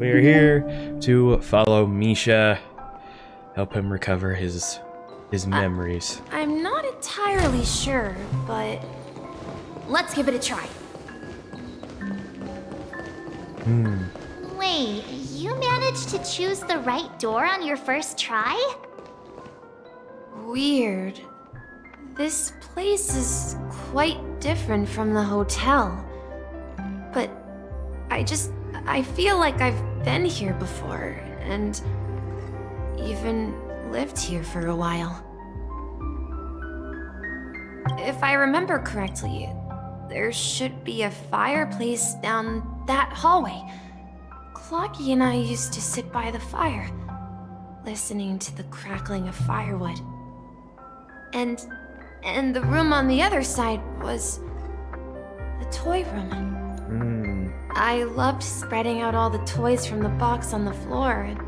We are here to follow Misha, help him recover his memories. I'm not entirely sure, but let's give it a try. Wait, you managed to choose the right door on your first try? Weird. This place is quite different from the hotel. But I feel like I've been here before, and even lived here for a while. If I remember correctly, there should be a fireplace down that hallway. Clocky and I used to sit by the fire, listening to the crackling of firewood. And the room on the other side was the toy room. I loved spreading out all the toys from the box on the floor and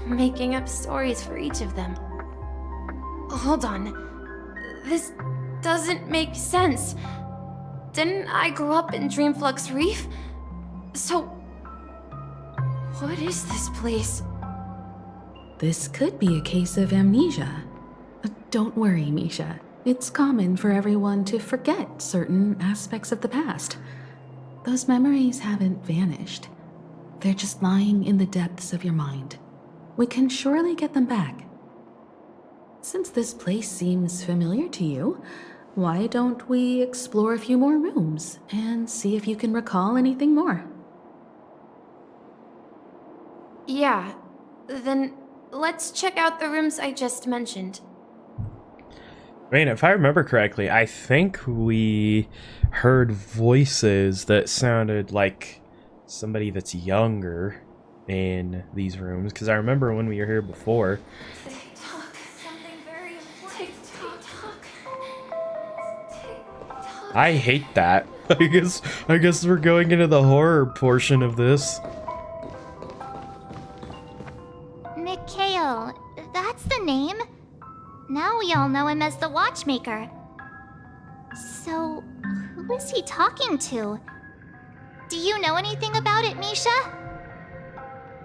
making up stories for each of them. Hold on. This doesn't make sense. Didn't I grow up in Dreamflux Reef? So, what is this place? This could be a case of amnesia. Don't worry, Misha. It's common for everyone to forget certain aspects of the past. Those memories haven't vanished. They're just lying in the depths of your mind. We can surely get them back. Since this place seems familiar to you, why don't we explore a few more rooms and see if you can recall anything more? Yeah, then let's check out the rooms I just mentioned. I mean, if I remember correctly, I think we heard voices that sounded like somebody that's younger in these rooms, because I remember when we were here before. Tick-tock, something very important. Tick-tock. Tick-tock. I hate that. I guess we're going into the horror portion of this. Mikhail, that's the name. Now we all know him as the Watchmaker. So, who is he talking to? Do you know anything about it, Misha?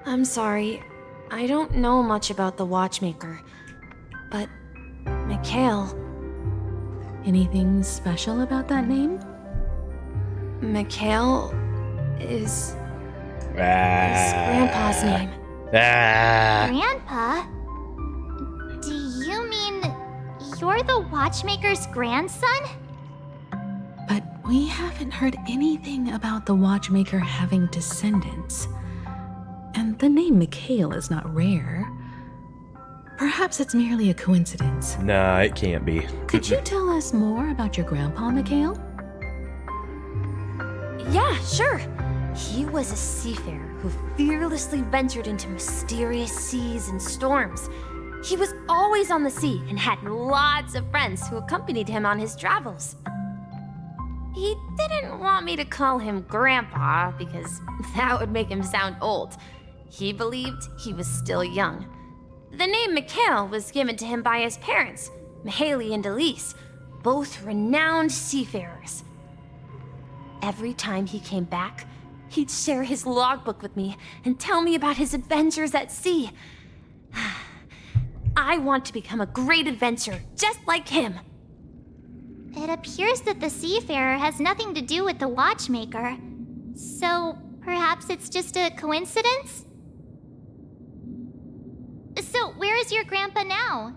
I'm sorry, I don't know much about the Watchmaker, but Mikhail. Anything special about that name? Mikhail is Grandpa's name. Grandpa? Do you mean you're the Watchmaker's grandson? But we haven't heard anything about the Watchmaker having descendants. And the name Mikhail is not rare. Perhaps it's merely a coincidence. Nah, it can't be. Could you tell us more about your grandpa, Mikhail? Yeah, sure. He was a seafarer who fearlessly ventured into mysterious seas and storms. He was always on the sea and had lots of friends who accompanied him on his travels. He didn't want me to call him Grandpa because that would make him sound old. He believed he was still young. The name Mikhail was given to him by his parents, Mihaly and Elise, both renowned seafarers. Every time he came back, he'd share his logbook with me and tell me about his adventures at sea. I want to become a great adventurer, just like him. It appears that the seafarer has nothing to do with the Watchmaker. So, perhaps it's just a coincidence? So, where is your grandpa now?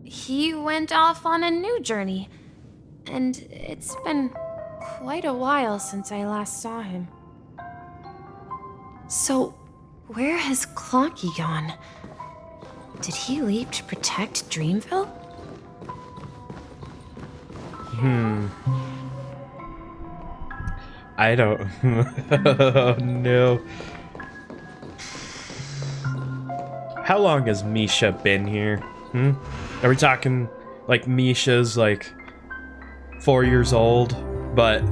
He went off on a new journey, and it's been quite a while since I last saw him. So, where has Clocky gone? Did he leave to protect Dreamville? I don't. Oh, no. How long has Misha been here? Are we talking like Misha's like 4 years old, but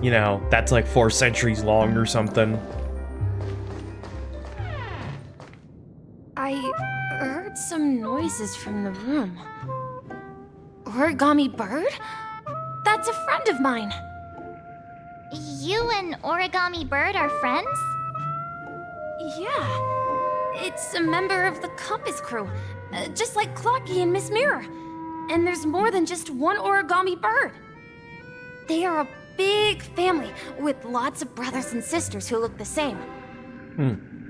you know, that's like 4 centuries long or something? I heard some noises from the room. Origami Bird? That's a friend of mine. You and Origami Bird are friends? Yeah, it's a member of the Compass crew, just like Clocky and Miss Mirror. And there's more than just one origami bird. They are a big family with lots of brothers and sisters who look the same.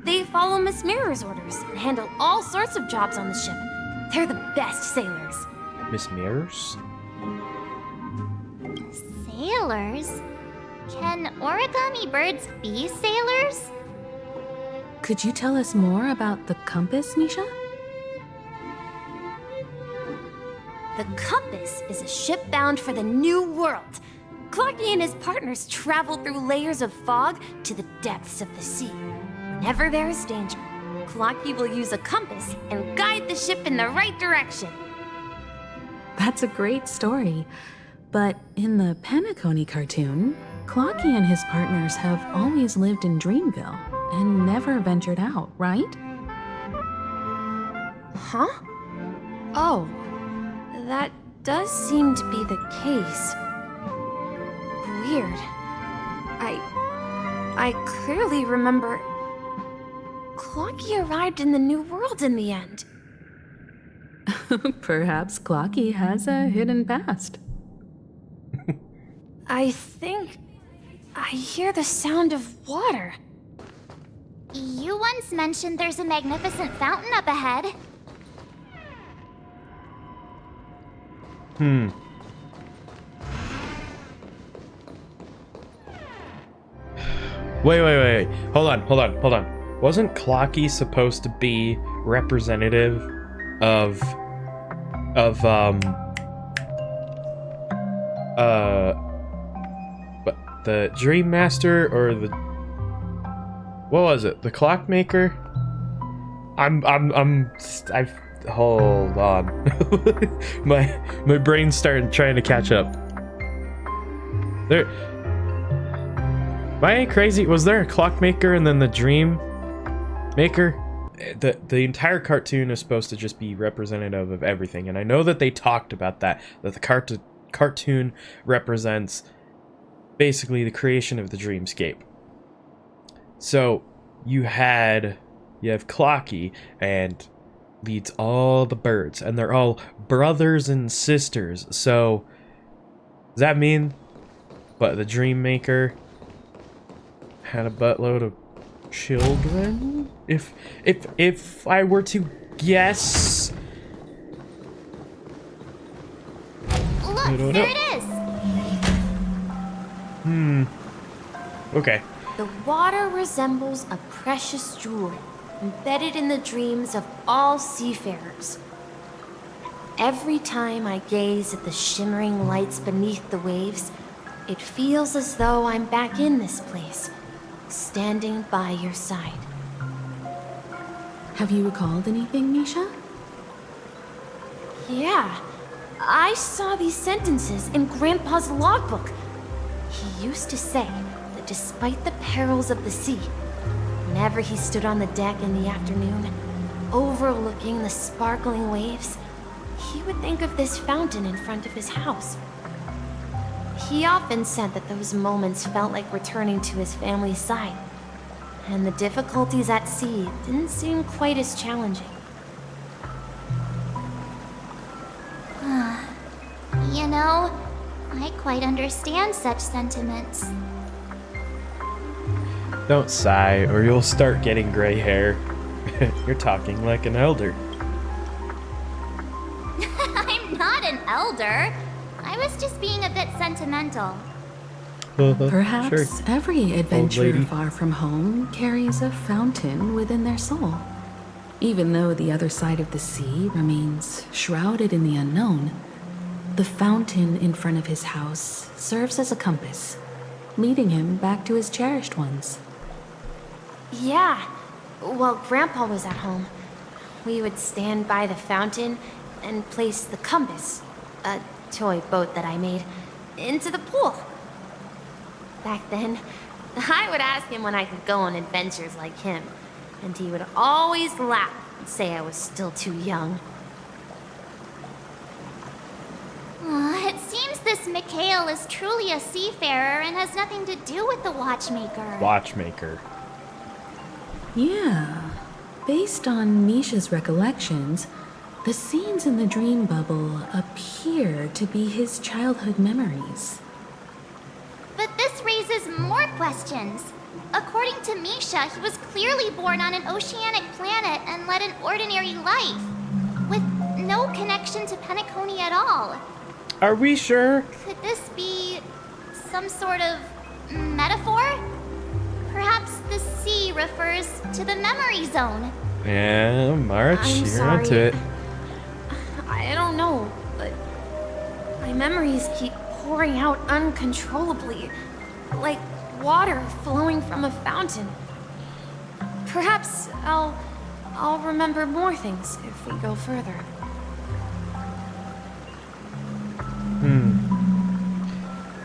They follow Miss Mirror's orders and handle all sorts of jobs on the ship. They're the best sailors. Miss Mirrors? Sailors? Can origami birds be sailors? Could you tell us more about the compass, Misha? The Compass is a ship bound for the New World. Clocky and his partners travel through layers of fog to the depths of the sea. Whenever there is danger, Clocky will use a compass and guide the ship in the right direction. That's a great story. But in the Penacony cartoon, Clocky and his partners have always lived in Dreamville and never ventured out, right? Huh? Oh, that does seem to be the case. Weird. I clearly remember Clocky arrived in the New World in the end. Perhaps Clocky has a hidden past. I think I hear the sound of water. You once mentioned there's a magnificent fountain up ahead. Wait. Hold on. Wasn't Clocky supposed to be representative of the Dream Master or the what was it? The Clockmaker? I've hold on. my brain's starting trying to catch up. There am I crazy? Was there a Clockmaker and then the Dream Maker? The entire cartoon is supposed to just be representative of everything, and I know that they talked about that the cartoon represents basically the creation of the dreamscape. So you have Clocky and leads all the birds, and they're all brothers and sisters. So does that mean the Dream Maker had a buttload of children? If I were to guess. Look, there it is! Okay. The water resembles a precious jewel embedded in the dreams of all seafarers. Every time I gaze at the shimmering lights beneath the waves, it feels as though I'm back in this place, standing by your side. Have you recalled anything, Misha? Yeah, I saw these sentences in Grandpa's logbook. He used to say that despite the perils of the sea, whenever he stood on the deck in the afternoon, overlooking the sparkling waves, he would think of this fountain in front of his house. He often said that those moments felt like returning to his family's side, and the difficulties at sea didn't seem quite as challenging. You know, I quite understand such sentiments. Don't sigh, or you'll start getting gray hair. You're talking like an elder. I'm not an elder. I was just being a bit sentimental. Perhaps Sure. every lady. adventurer far from home carries a fountain within their soul. Even though the other side of the sea remains shrouded in the unknown, the fountain in front of his house serves as a compass, leading him back to his cherished ones. Yeah, while Grandpa was at home, we would stand by the fountain and place the compass, a toy boat that I made, into the pool. Back then, I would ask him when I could go on adventures like him, and he would always laugh and say I was still too young. It seems this Mikhail is truly a seafarer and has nothing to do with the Watchmaker. Watchmaker. Yeah. Based on Misha's recollections, the scenes in the dream bubble appear to be his childhood memories. But this raises more questions. According to Misha, he was clearly born on an oceanic planet and led an ordinary life, with no connection to Penacony at all. Are we sure? Could this be some sort of metaphor? Perhaps the sea refers to the memory zone. Yeah, March, I'm you're sorry. onto it. I don't know, but my memories keep pouring out uncontrollably, like water flowing from a fountain. Perhaps I'll remember more things if we go further.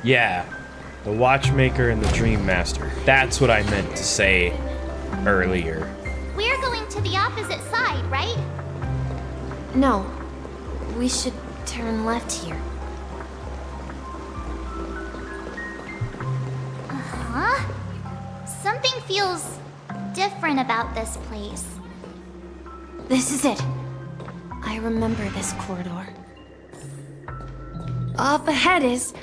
Yeah, the Watchmaker and the Dream Master. That's what I meant to say earlier. We're going to the opposite side, right? No, we should turn left here. Huh? Something feels different about this place. This is it. I remember this corridor. Up ahead is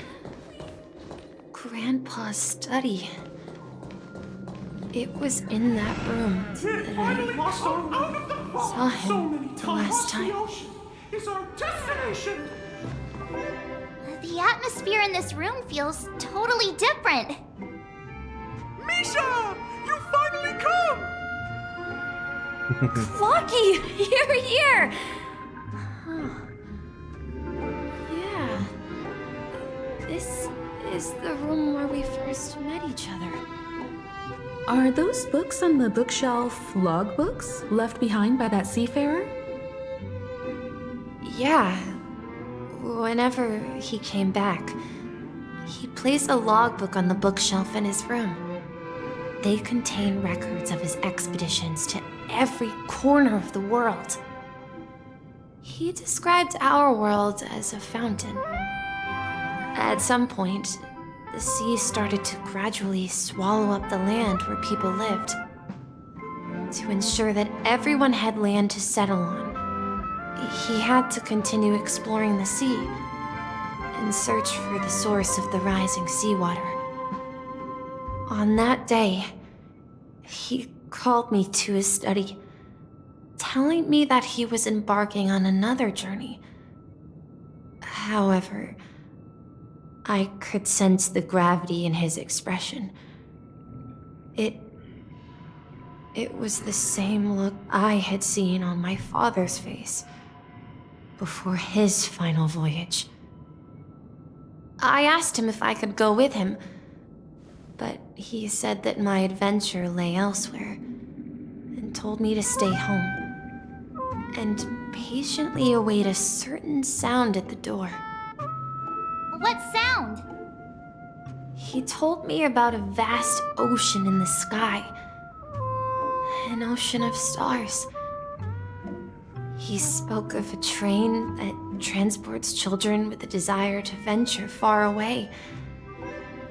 Grandpa's study. It was in that room that I saw him the last time. Is our destination. The atmosphere in this room feels totally different. Misha, you finally come. Lucky, you're here. Huh. Yeah. This is the room where we first met each other. Are those books on the bookshelf logbooks left behind by that seafarer? Yeah. Whenever he came back, he placed a logbook on the bookshelf in his room. They contain records of his expeditions to every corner of the world. He described our world as a fountain. At some point, the sea started to gradually swallow up the land where people lived. To ensure that everyone had land to settle on, he had to continue exploring the sea and search for the source of the rising seawater. On that day, he called me to his study, telling me that he was embarking on another journey. However, I could sense the gravity in his expression. It was the same look I had seen on my father's face before his final voyage. I asked him if I could go with him, but he said that my adventure lay elsewhere and told me to stay home and patiently await a certain sound at the door. What sound? He told me about a vast ocean in the sky. An ocean of stars. He spoke of a train that transports children with a desire to venture far away,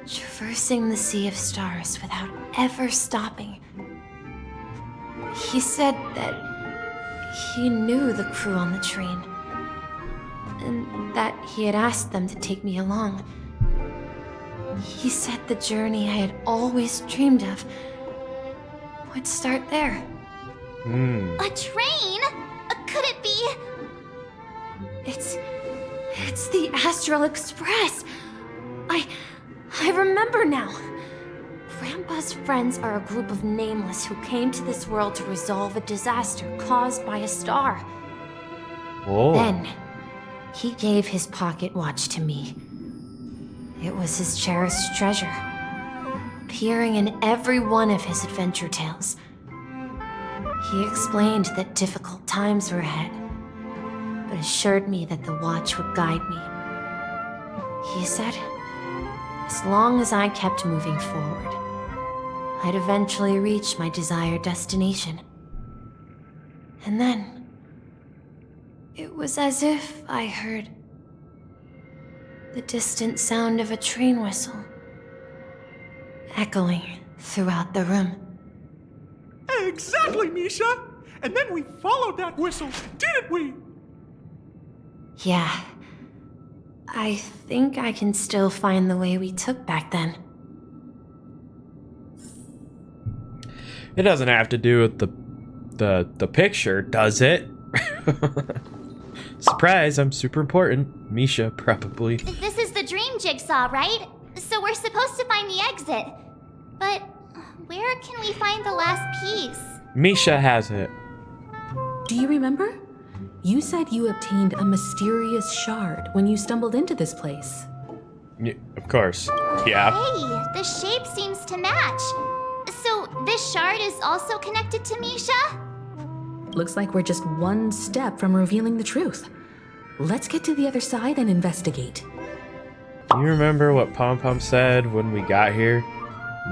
traversing the sea of stars without ever stopping. He said that he knew the crew on the train, and that he had asked them to take me along. He said the journey I had always dreamed of would start there. A train? Could it be? It's the Astral Express. I remember now. Grandpa's friends are a group of nameless who came to this world to resolve a disaster caused by a star. Whoa. Then, he gave his pocket watch to me. It was his cherished treasure, appearing in every one of his adventure tales. He explained that difficult times were ahead, but assured me that the watch would guide me. He said, as long as I kept moving forward, I'd eventually reach my desired destination. And then, it was as if I heard the distant sound of a train whistle, echoing throughout the room. Hey, Exactly, Misha! And then we followed that whistle, didn't we? Yeah. I think I can still find the way we took back then. It doesn't have to do with the picture, does it? Surprise, I'm super important. Misha, probably. This is the dream jigsaw, right? So we're supposed to find the exit. But where can we find the last piece? Misha has it. Do you remember? You said you obtained a mysterious shard when you stumbled into this place. Of course. Yeah. Hey, the shape seems to match. So this shard is also connected to Misha? Looks like we're just one step from revealing the truth. Let's get to the other side and investigate. Do you remember what Pom Pom said when we got here?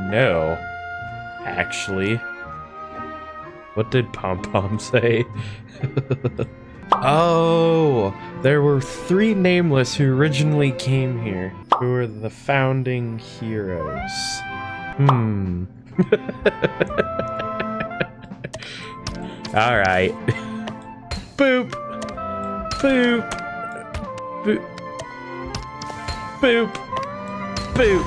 No. Actually. What did Pom Pom say? Oh, there were 3 nameless who originally came here, who were the founding heroes. Alright. Boop. Boop. Boop. Boop. Boop.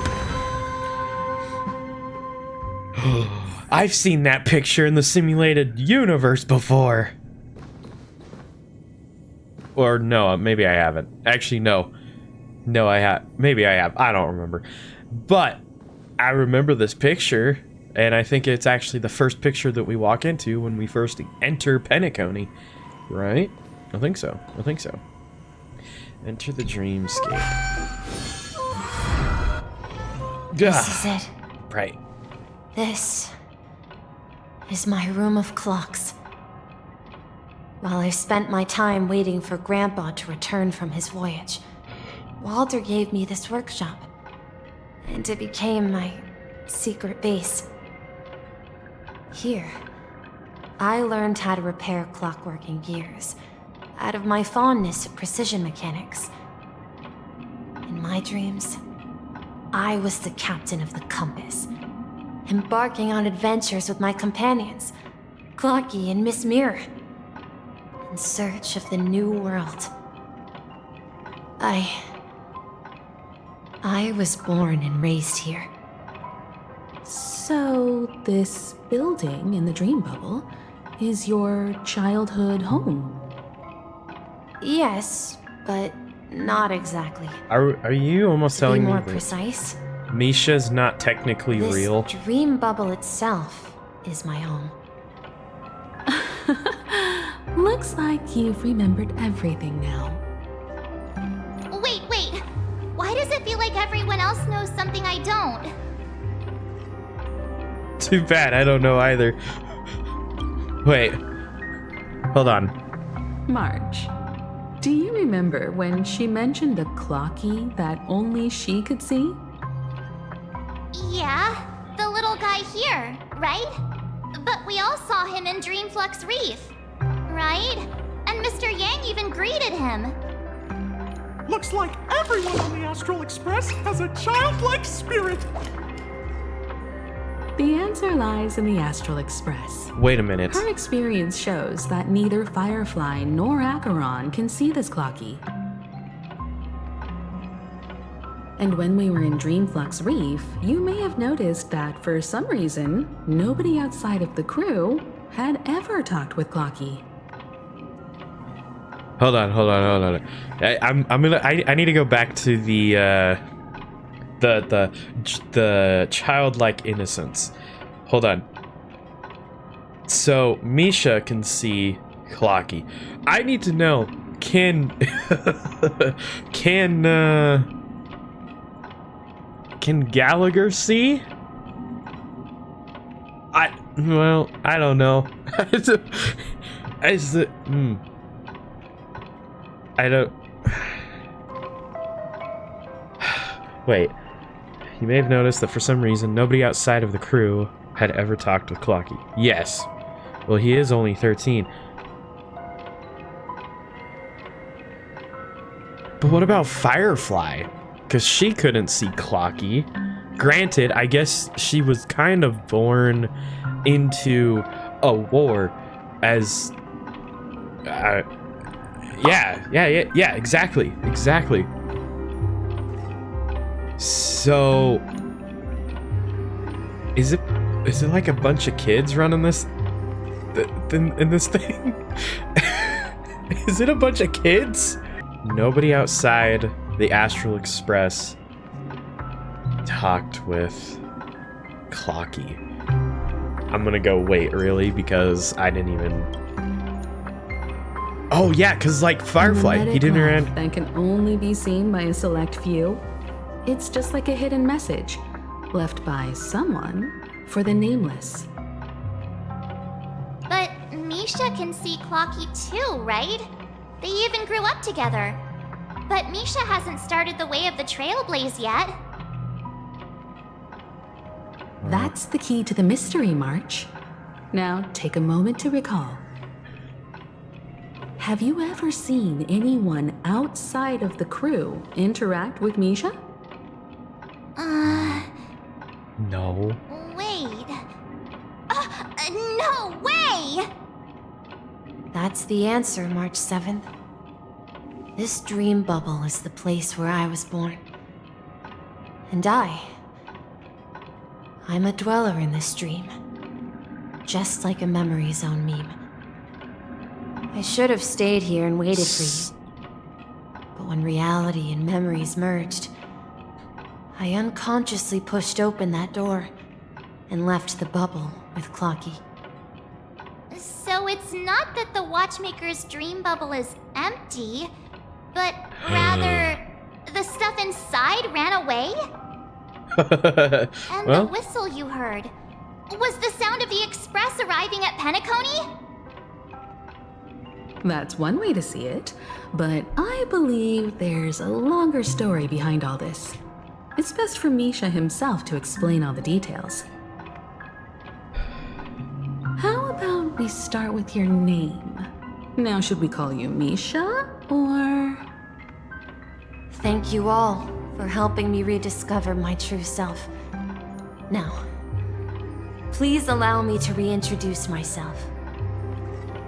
I've seen that picture in the simulated universe before. Or no, maybe I haven't. Actually, no. No, I have. Maybe I have. I don't remember. But I remember this picture, and I think it's actually the first picture that we walk into when we first enter Penacony. Right? I think so. I think so. Enter the dreamscape. This is it. Right. This is my room of clocks. While I spent my time waiting for Grandpa to return from his voyage, Walter gave me this workshop, and it became my secret base. Here, I learned how to repair clockwork and gears, out of my fondness of precision mechanics. In my dreams, I was the captain of the compass, embarking on adventures with my companions, Clocky and Miss Mirror, in search of the new world. I was born and raised here. So, this building in the dream bubble is your childhood home? Yes, but not exactly. Are you almost To be telling me more that precise, Misha's not technically this real? dream bubble itself is my home. Looks like you've remembered everything now. Wait. Why does it feel like everyone else knows something I don't? Too bad, I don't know either. Wait. Hold on. Marge, do you remember when she mentioned a clocky that only she could see? Yeah, the little guy here, right? But we all saw him in Dreamflux Reef, right? And Mr. Yang even greeted him. Looks like everyone on the Astral Express has a childlike spirit. The answer lies in the Astral Express. Wait a minute. Her experience shows that neither Firefly nor Acheron can see this clocky. And when we were in Dreamflux Reef, you may have noticed that for some reason, nobody outside of the crew had ever talked with Clocky. Hold on. I need to go back to the childlike innocence. Hold on. So Misha can see Clocky. I need to know, can Gallagher see? I don't know. I don't. Wait. You may have noticed that for some reason nobody outside of the crew had ever talked with Clocky. Yes. Well, he is only 13. But what about Firefly? Because she couldn't see Clocky. Granted, I guess she was kind of born into a war as yeah, exactly. So is it like a bunch of kids running this in this thing? Is it a bunch of kids? Nobody outside the Astral Express talked with Clocky. I'm gonna go, wait, really? Because I didn't even... Oh yeah, because like Firefly, he didn't interact. That can only be seen by a select few. It's just like a hidden message left by someone for the nameless. But Misha can see Clocky too, right? They even grew up together. But Misha hasn't started the way of the Trailblaze yet. That's the key to the mystery, March. Now, take a moment to recall. Have you ever seen anyone outside of the crew interact with Misha? No. Wait. No way! That's the answer, March 7th. This dream bubble is the place where I was born. And I'm a dweller in this dream. Just like a memory zone meme. I should have stayed here and waited for you. But when reality and memories merged, I unconsciously pushed open that door and left the bubble with Clocky. So it's not that the Watchmaker's dream bubble is empty, but rather the stuff inside ran away? And Well, the whistle you heard was the sound of the express arriving at Penacony? That's one way to see it, but I believe there's a longer story behind all this. It's best for Misha himself to explain all the details. How about we start with your name? Now, should we call you Misha, or... Thank you all for helping me rediscover my true self. Now, please allow me to reintroduce myself.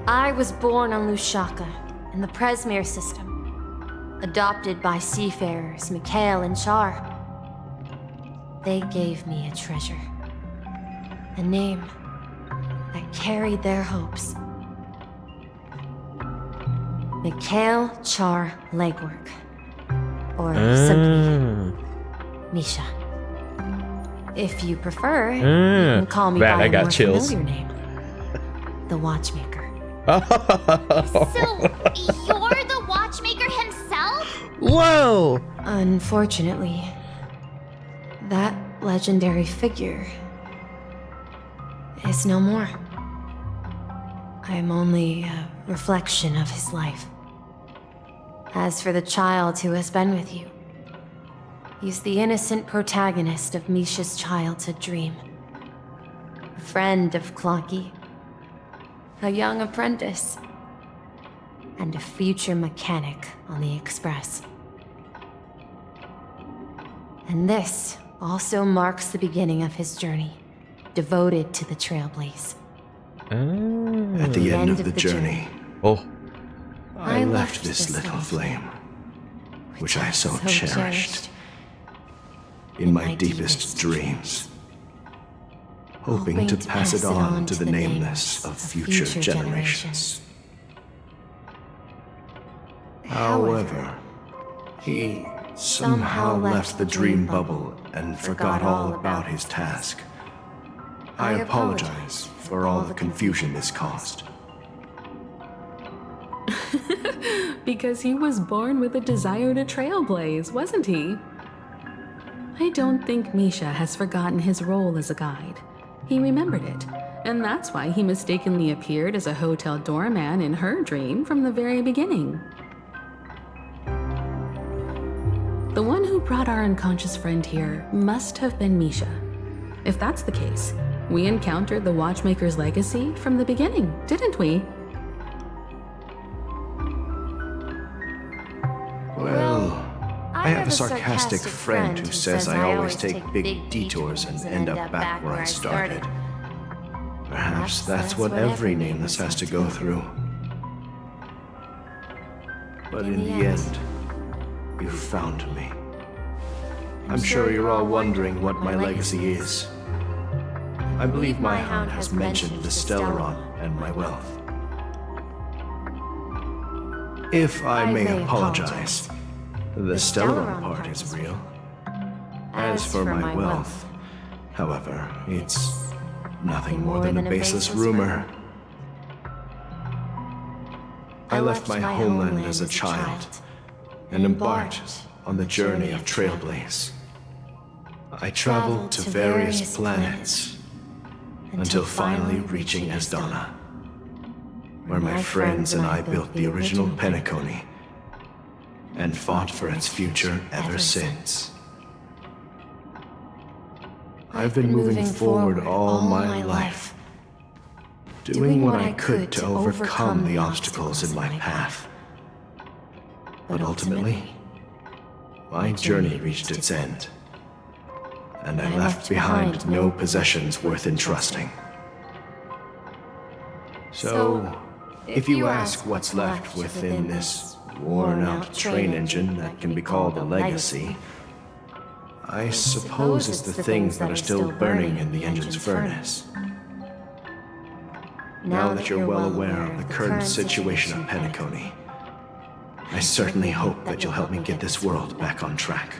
I was born on Lushaka, in the Presmere system, adopted by seafarers Mikhail and Char. They gave me a treasure, a name that carried their hopes. Mikhail Char Legwork, or simply Misha. If you prefer, you can call me Man, by I a got more chills. familiar name, the Watchmaker. So, you're the Watchmaker himself? Whoa! Unfortunately, that legendary figure is no more. I am only a reflection of his life. As for the child who has been with you, he's the innocent protagonist of Misha's childhood dream. A friend of Clocky, a young apprentice, and a future mechanic on the Express. And this also marks the beginning of his journey, devoted to the Trailblaze. At the end of the journey, Oh, I left this little flame, which I so cherished, in my deepest dreams, hoping to pass it on to the nameless of future generations. However, he somehow left the dream bubble and forgot all about his task. I apologize for all the confusion this caused. Because he was born with a desire to trailblaze, wasn't he? I don't think Misha has forgotten his role as a guide. He remembered it, and that's why he mistakenly appeared as a hotel doorman in her dream from the very beginning. The one who brought our unconscious friend here must have been Misha. If that's the case, we encountered the Watchmaker's legacy from the beginning, didn't we? Well, I have a sarcastic friend who says I always take big detours and end up back where I started. Perhaps that's what every nameless has to go through. But in the end, you found me. I'm sure you're all wondering what my legacy is. I believe my hound has mentioned the Stellaron and my wealth. If I may apologize, the Stellaron part is real. As for my wealth, however, it's nothing more than a baseless rumor. I left my homeland as a child and embarked on the journey of Trailblaze. I traveled to various planets until finally reaching Asdana, where my friends and I built the original Penacony and fought for its future ever since. I've been moving forward all my life, doing what I could to overcome the obstacles in my path. But ultimately, my journey reached its end, and I left behind no possessions worth entrusting. So, if you ask what's left within this worn-out train engine that can be called a legacy, I suppose it's the things that are still burning in the engine's furnace. Now that you're well aware of the current situation of Penacony, I certainly hope that you'll help me get this world back on track.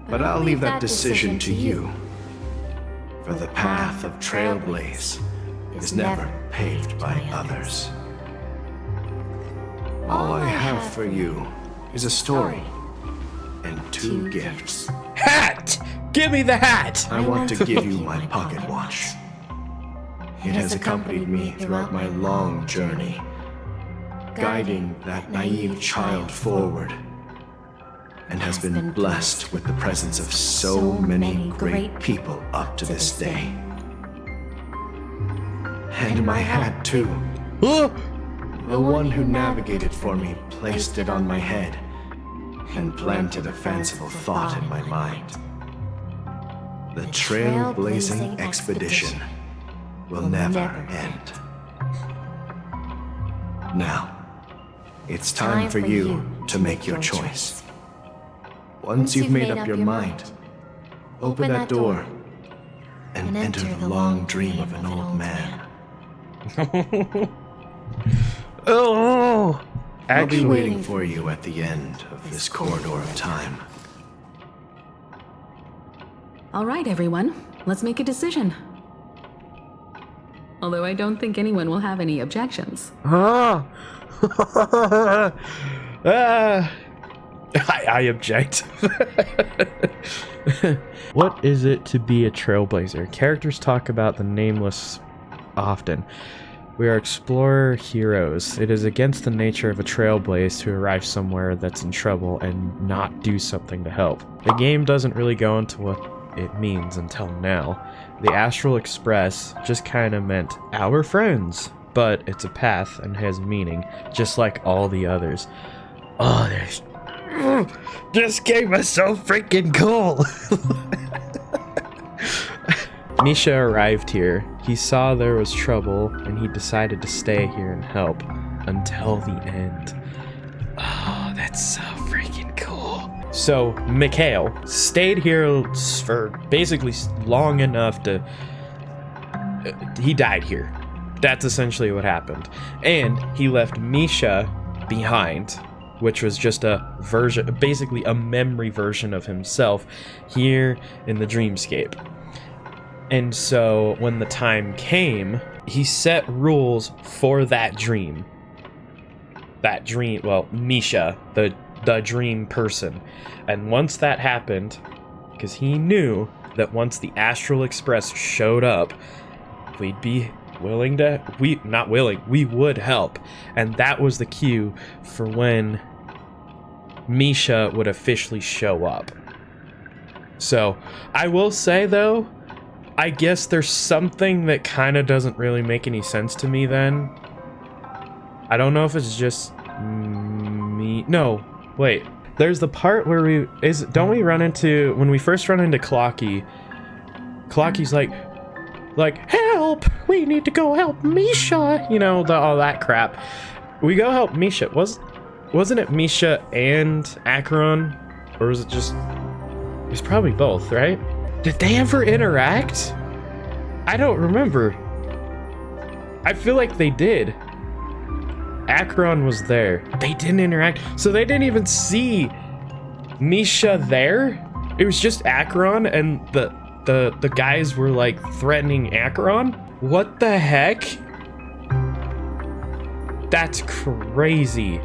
But I'll leave that decision to you, for the path of Trailblaze is never paved by others. All I have for you is a story and 2 gifts. Hat! Give me the hat! I want to give you my pocket watch. It has accompanied me throughout my long journey, guiding that naive child forward, and has been blessed with the presence of so many great people up to this day. And my hat, too. The one who navigated for me placed it on my head and planted a fanciful thought in my mind. The trailblazing expedition will never end. Now, it's time for you to make your choice. Once you've made up your mind, open that door and enter the long dream of an old man. Oh! I'll be waiting for you at the end of this corridor of time. All right, everyone. Let's make a decision. Although I don't think anyone will have any objections. I object. What is it to be a trailblazer? Characters talk about the nameless often. We are explorer heroes. It is against the nature of a trailblaze to arrive somewhere that's in trouble and not do something to help. The game doesn't really go into what it means until now. The Astral Express just kind of meant our friends, but it's a path and has meaning, just like all the others. Oh, there's... This game is so freaking cool! Misha arrived here. He saw there was trouble, and he decided to stay here and help until the end. Oh, that's so freaking cool. So, Mikhail stayed here for basically long enough to... he died here. That's essentially what happened. And he left Misha behind, which was just a version, basically a memory version of himself here in the dreamscape. And so when the time came, he set rules for that dream. That dream, well, Misha, the dream person. And once that happened, because he knew that once the Astral Express showed up, we'd be willing to, we would help. And that was the cue for when Misha would officially show up. So, I will say though, I guess there's something that kind of doesn't really make any sense to me then. I don't know if it's just me. No, wait. There's the part where don't we run into, when we first run into Clocky, Clocky's like, help! help. We need to go help Misha. You know, all that crap. We go help Misha. Wasn't it Misha and Acheron? Or was it just... It was probably both, right? Did they ever interact? I don't remember. I feel like they did. Acheron was there. They didn't interact. So they didn't even see Misha there? It was just Acheron, and the guys were like threatening Acheron? What the heck? That's crazy.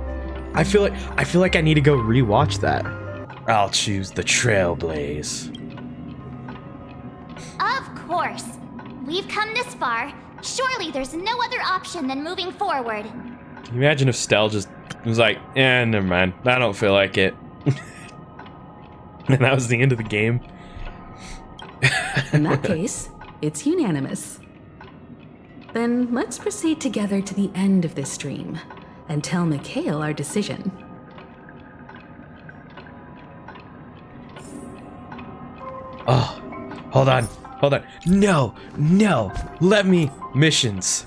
I feel like I need to go rewatch that. I'll choose the Trailblaze. Of course. We've come this far. Surely there's no other option than moving forward. Can you imagine if Stell just was like, never mind. I don't feel like it. And that was the end of the game. In that case, it's unanimous. Then let's proceed together to the end of this stream and tell Mikhail our decision. Oh, hold on. No, let me. Missions.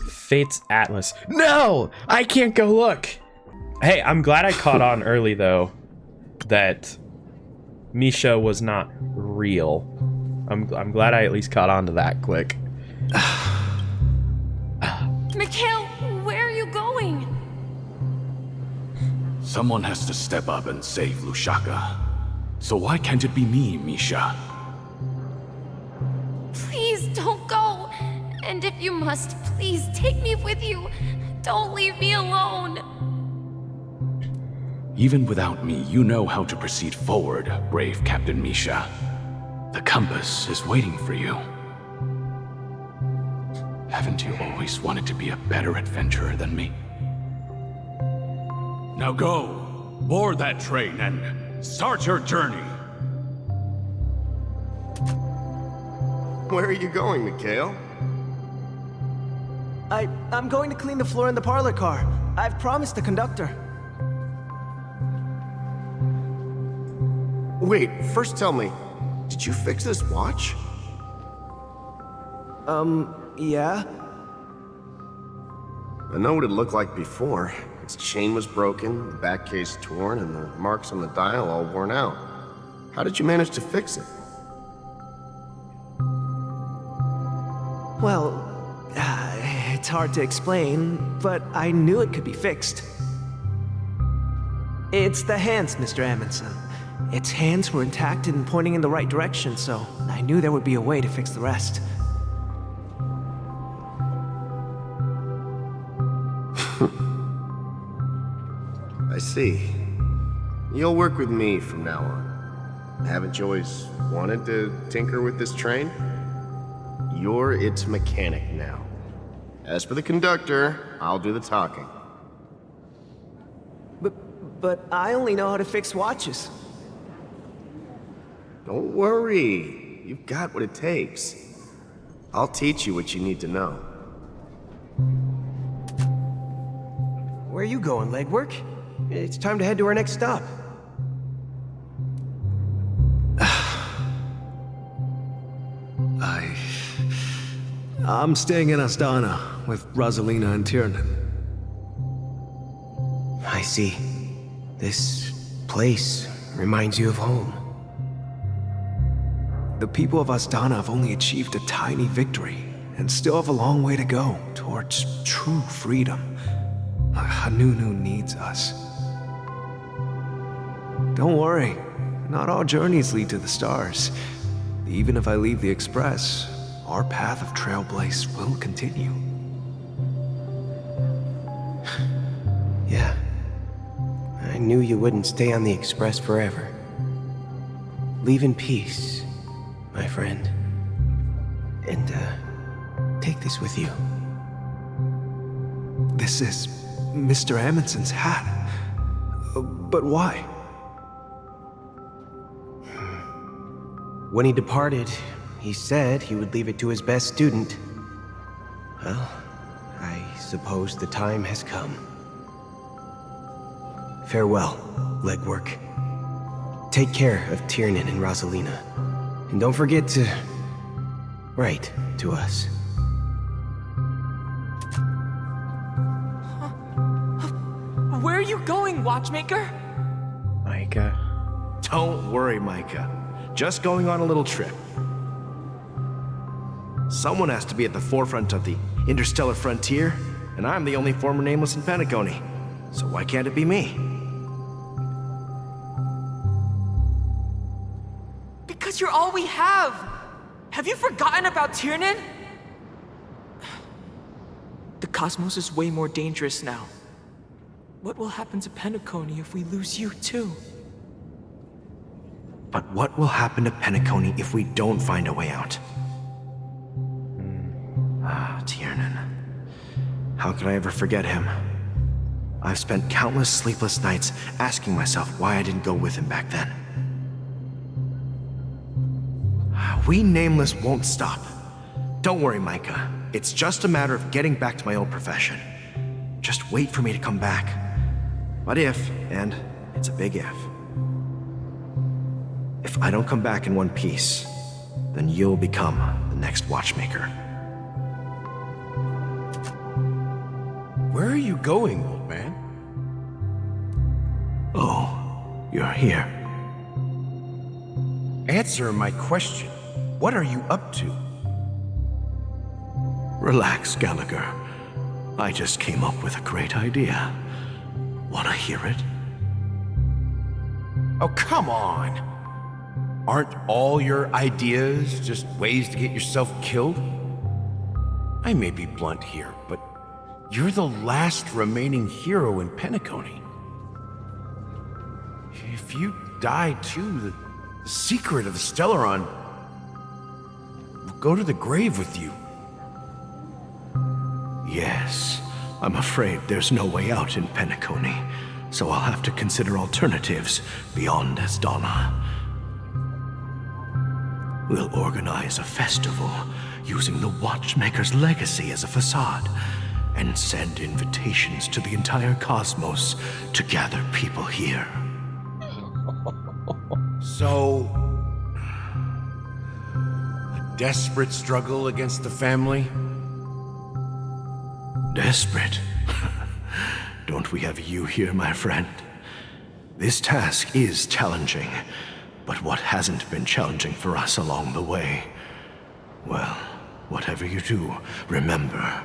Fate's Atlas. No, I can't go look. Hey, I'm glad I caught on early though that Misha was not real. I'm glad I at least caught on to that quick. Mikhail, where are you going? Someone has to step up and save Lushaka. So why can't it be me, Misha? Please don't go. And if you must, please take me with you. Don't leave me alone. Even without me, you know how to proceed forward, brave Captain Misha. The compass is waiting for you. Haven't you always wanted to be a better adventurer than me? Now go, board that train and start your journey. Where are you going, Mikhail? I'm going to clean the floor in the parlor car. I've promised the conductor. Wait, first tell me, did you fix this watch? Yeah? I know what it looked like before. Its chain was broken, the back case torn, and the marks on the dial all worn out. How did you manage to fix it? Well, it's hard to explain, but I knew it could be fixed. It's the hands, Mr. Amundsen. Its hands were intact and pointing in the right direction, so I knew there would be a way to fix the rest. I see. You'll work with me from now on. Haven't you always wanted to tinker with this train? You're its mechanic now. As for the conductor, I'll do the talking. But I only know how to fix watches. Don't worry. You've got what it takes. I'll teach you what you need to know. Where are you going, legwork? It's time to head to our next stop. I'm staying in Astana with Rosalina and Tiernan. I see. This place reminds you of home. The people of Astana have only achieved a tiny victory and still have a long way to go towards true freedom. Hanunu needs us. Don't worry, not all journeys lead to the stars. Even if I leave the Express, our path of Trailblaze will continue. Yeah. I knew you wouldn't stay on the Express forever. Leave in peace, my friend. And, take this with you. This is Mr. Amundsen's hat. But why? When he departed, he said he would leave it to his best student. Well, I suppose the time has come. Farewell, legwork. Take care of Tiernan and Rosalina. And don't forget to... right to us. Where are you going, Watchmaker? Micah. Don't worry, Micah. Just going on a little trip. Someone has to be at the forefront of the interstellar frontier, and I'm the only former nameless in Penacony. So why can't it be me? Because you're all we have! Have you forgotten about Tiernan? The cosmos is way more dangerous now. What will happen to Penacony if we lose you too? But what will happen to Penacony if we don't find a way out? Tiernan. How could I ever forget him? I've spent countless sleepless nights asking myself why I didn't go with him back then. We Nameless won't stop. Don't worry, Micah. It's just a matter of getting back to my old profession. Just wait for me to come back. But if, and it's a big if I don't come back in one piece, then you'll become the next Watchmaker. Where are you going, old man? Oh, you're here. Answer my question. What are you up to? Relax, Gallagher. I just came up with a great idea. Wanna hear it? Oh, come on! Aren't all your ideas just ways to get yourself killed? I may be blunt here, but you're the last remaining hero in Penacony. If you die too, the secret of the Stellaron will go to the grave with you. Yes, I'm afraid there's no way out in Penacony, so I'll have to consider alternatives beyond Asdana. We'll organize a festival using the Watchmaker's legacy as a facade, and send invitations to the entire cosmos to gather people here. So, a desperate struggle against the family? Desperate? Don't we have you here, my friend? This task is challenging, but what hasn't been challenging for us along the way? Well, whatever you do, remember,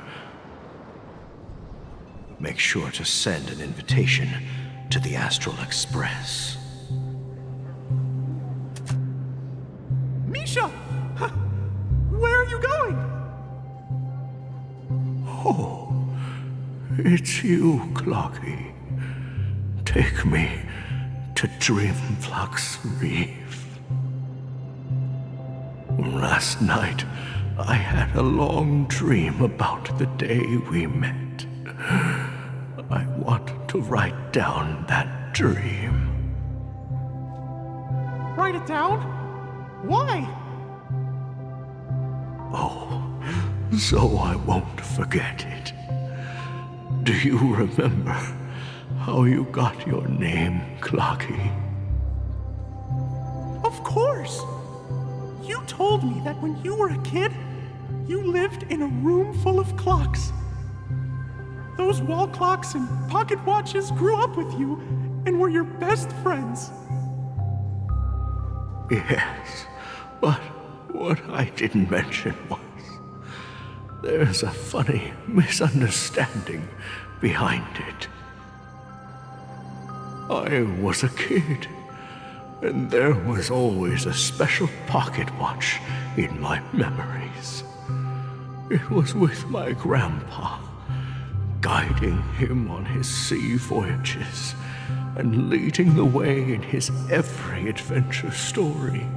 make sure to send an invitation to the Astral Express. Misha! Where are you going? Oh, it's you, Clocky. Take me to Dreamflux Reef. Last night, I had a long dream about the day we met. I want to write down that dream. Write it down? Why? Oh, so I won't forget it. Do you remember how you got your name, Clocky? Of course! You told me that when you were a kid, you lived in a room full of clocks. Those wall clocks and pocket watches grew up with you and were your best friends. Yes, but what I didn't mention was there's a funny misunderstanding behind it. I was a kid, and there was always a special pocket watch in my memories. It was with my grandpa, guiding him on his sea voyages and leading the way in his every adventure story.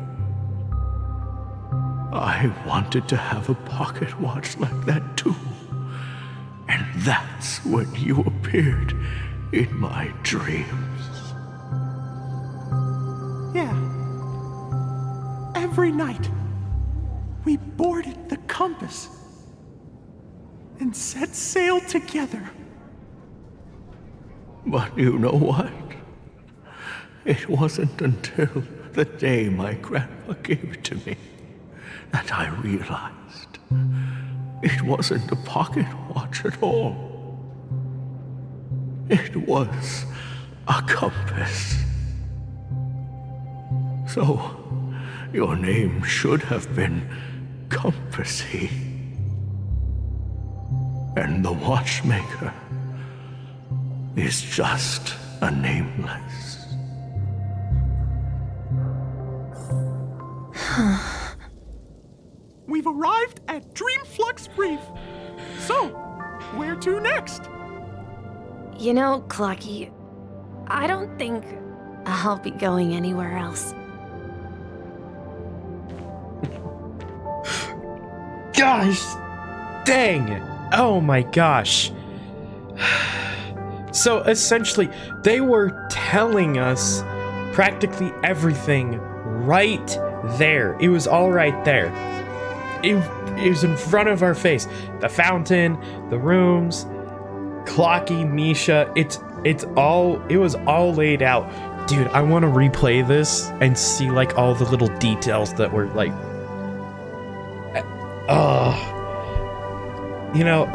I wanted to have a pocket watch like that too. And that's when you appeared in my dreams. Yeah. Every night, we boarded the compass and set sail together. But you know what? It wasn't until the day my grandpa gave it to me that I realized it wasn't a pocket watch at all. It was a compass. So, your name should have been Compassy. And the Watchmaker is just a nameless. We've arrived at Dreamflux Reef. So, where to next? You know, Clocky, I don't think I'll be going anywhere else. Gosh dang! Oh my gosh. So essentially, they were telling us practically everything right there. It was all right there. It was in front of our face. The fountain, the rooms, Clocky, Misha, it was all laid out. Dude, I want to replay this and see like all the little details that were like you know,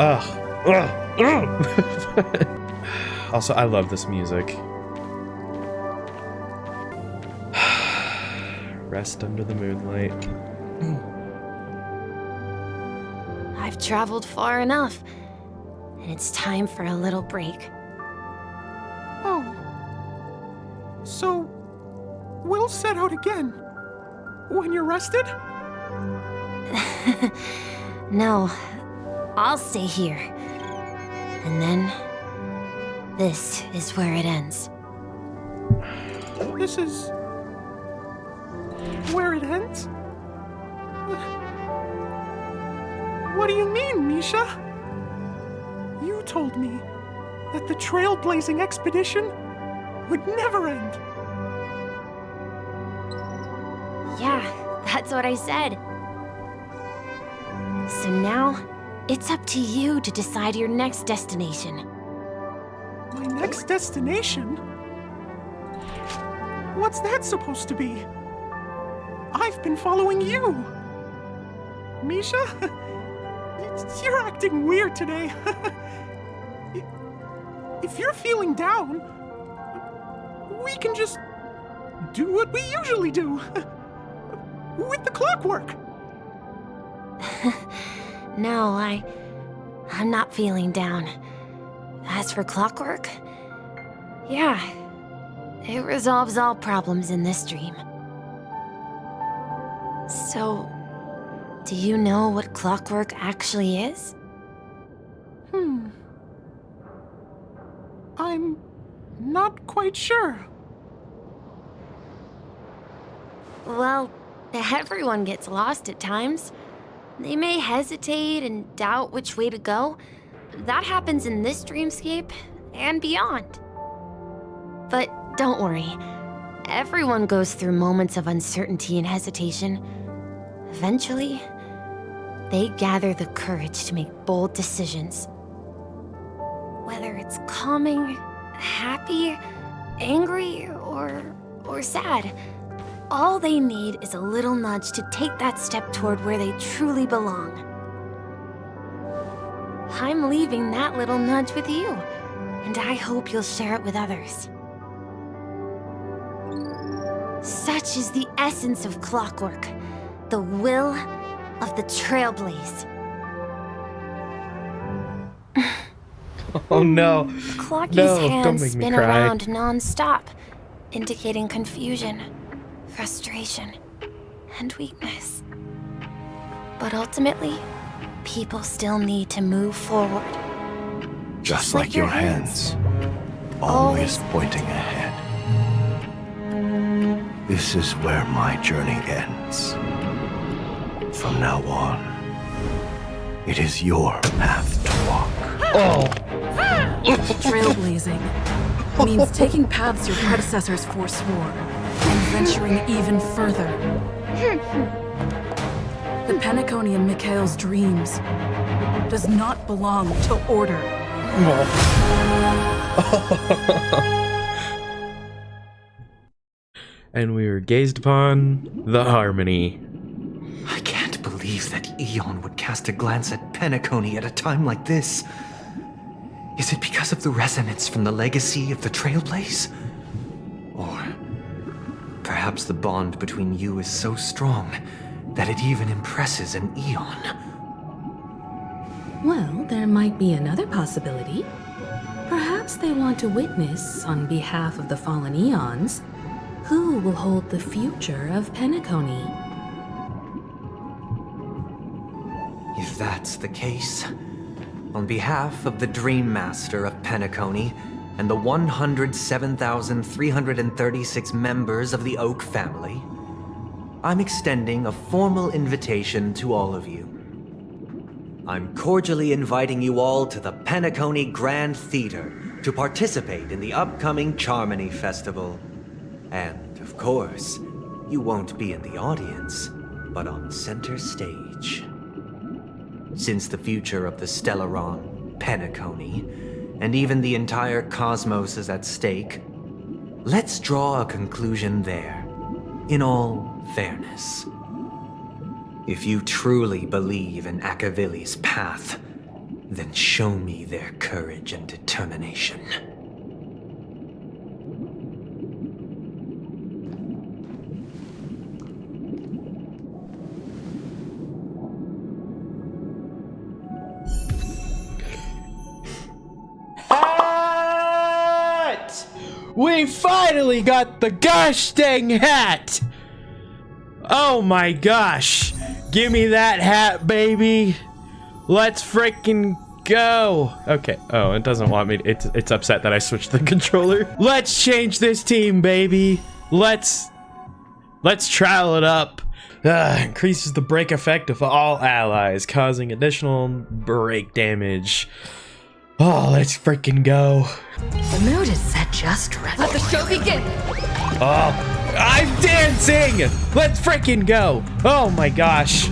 Also, I love this music. Rest under the moonlight. I've traveled far enough, and it's time for a little break. Oh. So, we'll set out again. When you're rested? No, I'll stay here. And then, this is where it ends. This is... where it ends? What do you mean, Misha? You told me that the trailblazing expedition would never end. Yeah, that's what I said. So now, it's up to you to decide your next destination. My next destination? What's that supposed to be? I've been following you. Misha? You're acting weird today. If you're feeling down, we can just do what we usually do. With the clockwork. No, I'm not feeling down. As for clockwork, yeah, it resolves all problems in this dream. So, do you know what clockwork actually is? I'm not quite sure. Well, everyone gets lost at times. They may hesitate and doubt which way to go. That happens in this dreamscape and beyond. But don't worry. Everyone goes through moments of uncertainty and hesitation. Eventually, they gather the courage to make bold decisions. Whether it's calming, happy, angry, or sad, all they need is a little nudge to take that step toward where they truly belong. I'm leaving that little nudge with you, and I hope you'll share it with others. Such is the essence of clockwork, the will of the trailblaze. Oh no. Clocky's No, don't hands make me spin cry. around non-stop, indicating confusion, frustration, and weakness. But ultimately, people still need to move forward. Just like your hands, always pointing ahead. This is where my journey ends. From now on, it is your path to walk. Oh. Trailblazing means taking paths your predecessors forswore and venturing even further. The Penacony and Mikhail's dreams does not belong to order. And we were gazed upon the harmony. I can't believe that Eon would cast a glance at Penacony at a time like this. Is it because of the resonance from the legacy of the Trailblaze? Or perhaps the bond between you is so strong that it even impresses an Eon? Well, there might be another possibility. Perhaps they want to witness, on behalf of the fallen Eons, who will hold the future of Penacony. If that's the case, on behalf of the Dream Master of Penacony and the 107,336 members of the Oak family, I'm extending a formal invitation to all of you. I'm cordially inviting you all to the Penacony Grand Theater to participate in the upcoming Charmony Festival. And, of course, you won't be in the audience, but on center stage. Since the future of the Stellaron, Penacony, and even the entire cosmos is at stake, let's draw a conclusion there, in all fairness. If you truly believe in Akavili's path, then show me their courage and determination. Hat! We finally got the gosh dang hat! Oh my gosh! Give me that hat, baby! Let's freaking go! Okay. Oh, it doesn't want me. It's upset that I switched the controller. Let's change this team, baby! Let's trial it up. Increases the break effect of all allies, causing additional break damage. Oh, let's freaking go. The mood is set just right. Let the show begin! Oh, I'm dancing! Let's freaking go! Oh my gosh.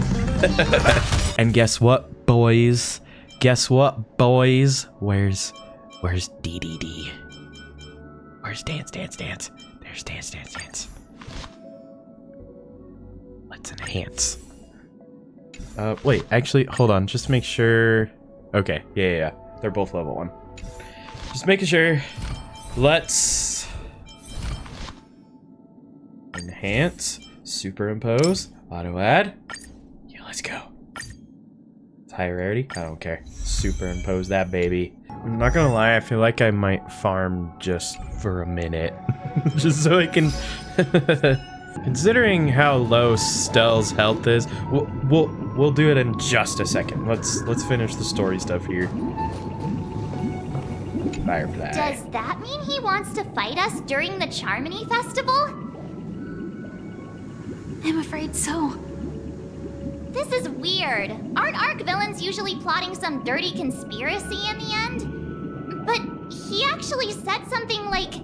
And guess what, boys? Guess what, boys? Where's DDD? Where's dance? There's dance. Let's enhance. Wait, actually, hold on. Just make sure. Okay, yeah. They're both level 1. Just making sure. Let's enhance, superimpose, auto add. Yeah, let's go. It's high rarity. I don't care. Superimpose that baby. I'm not gonna lie. I feel like I might farm just for a minute, just so I can. Considering how low Stell's health is, we'll do it in just a second. Let's finish the story stuff here. Firefly. Does that mean he wants to fight us during the Charmony Festival? I'm afraid so. This is weird. Aren't Arc villains usually plotting some dirty conspiracy in the end? But he actually said something like,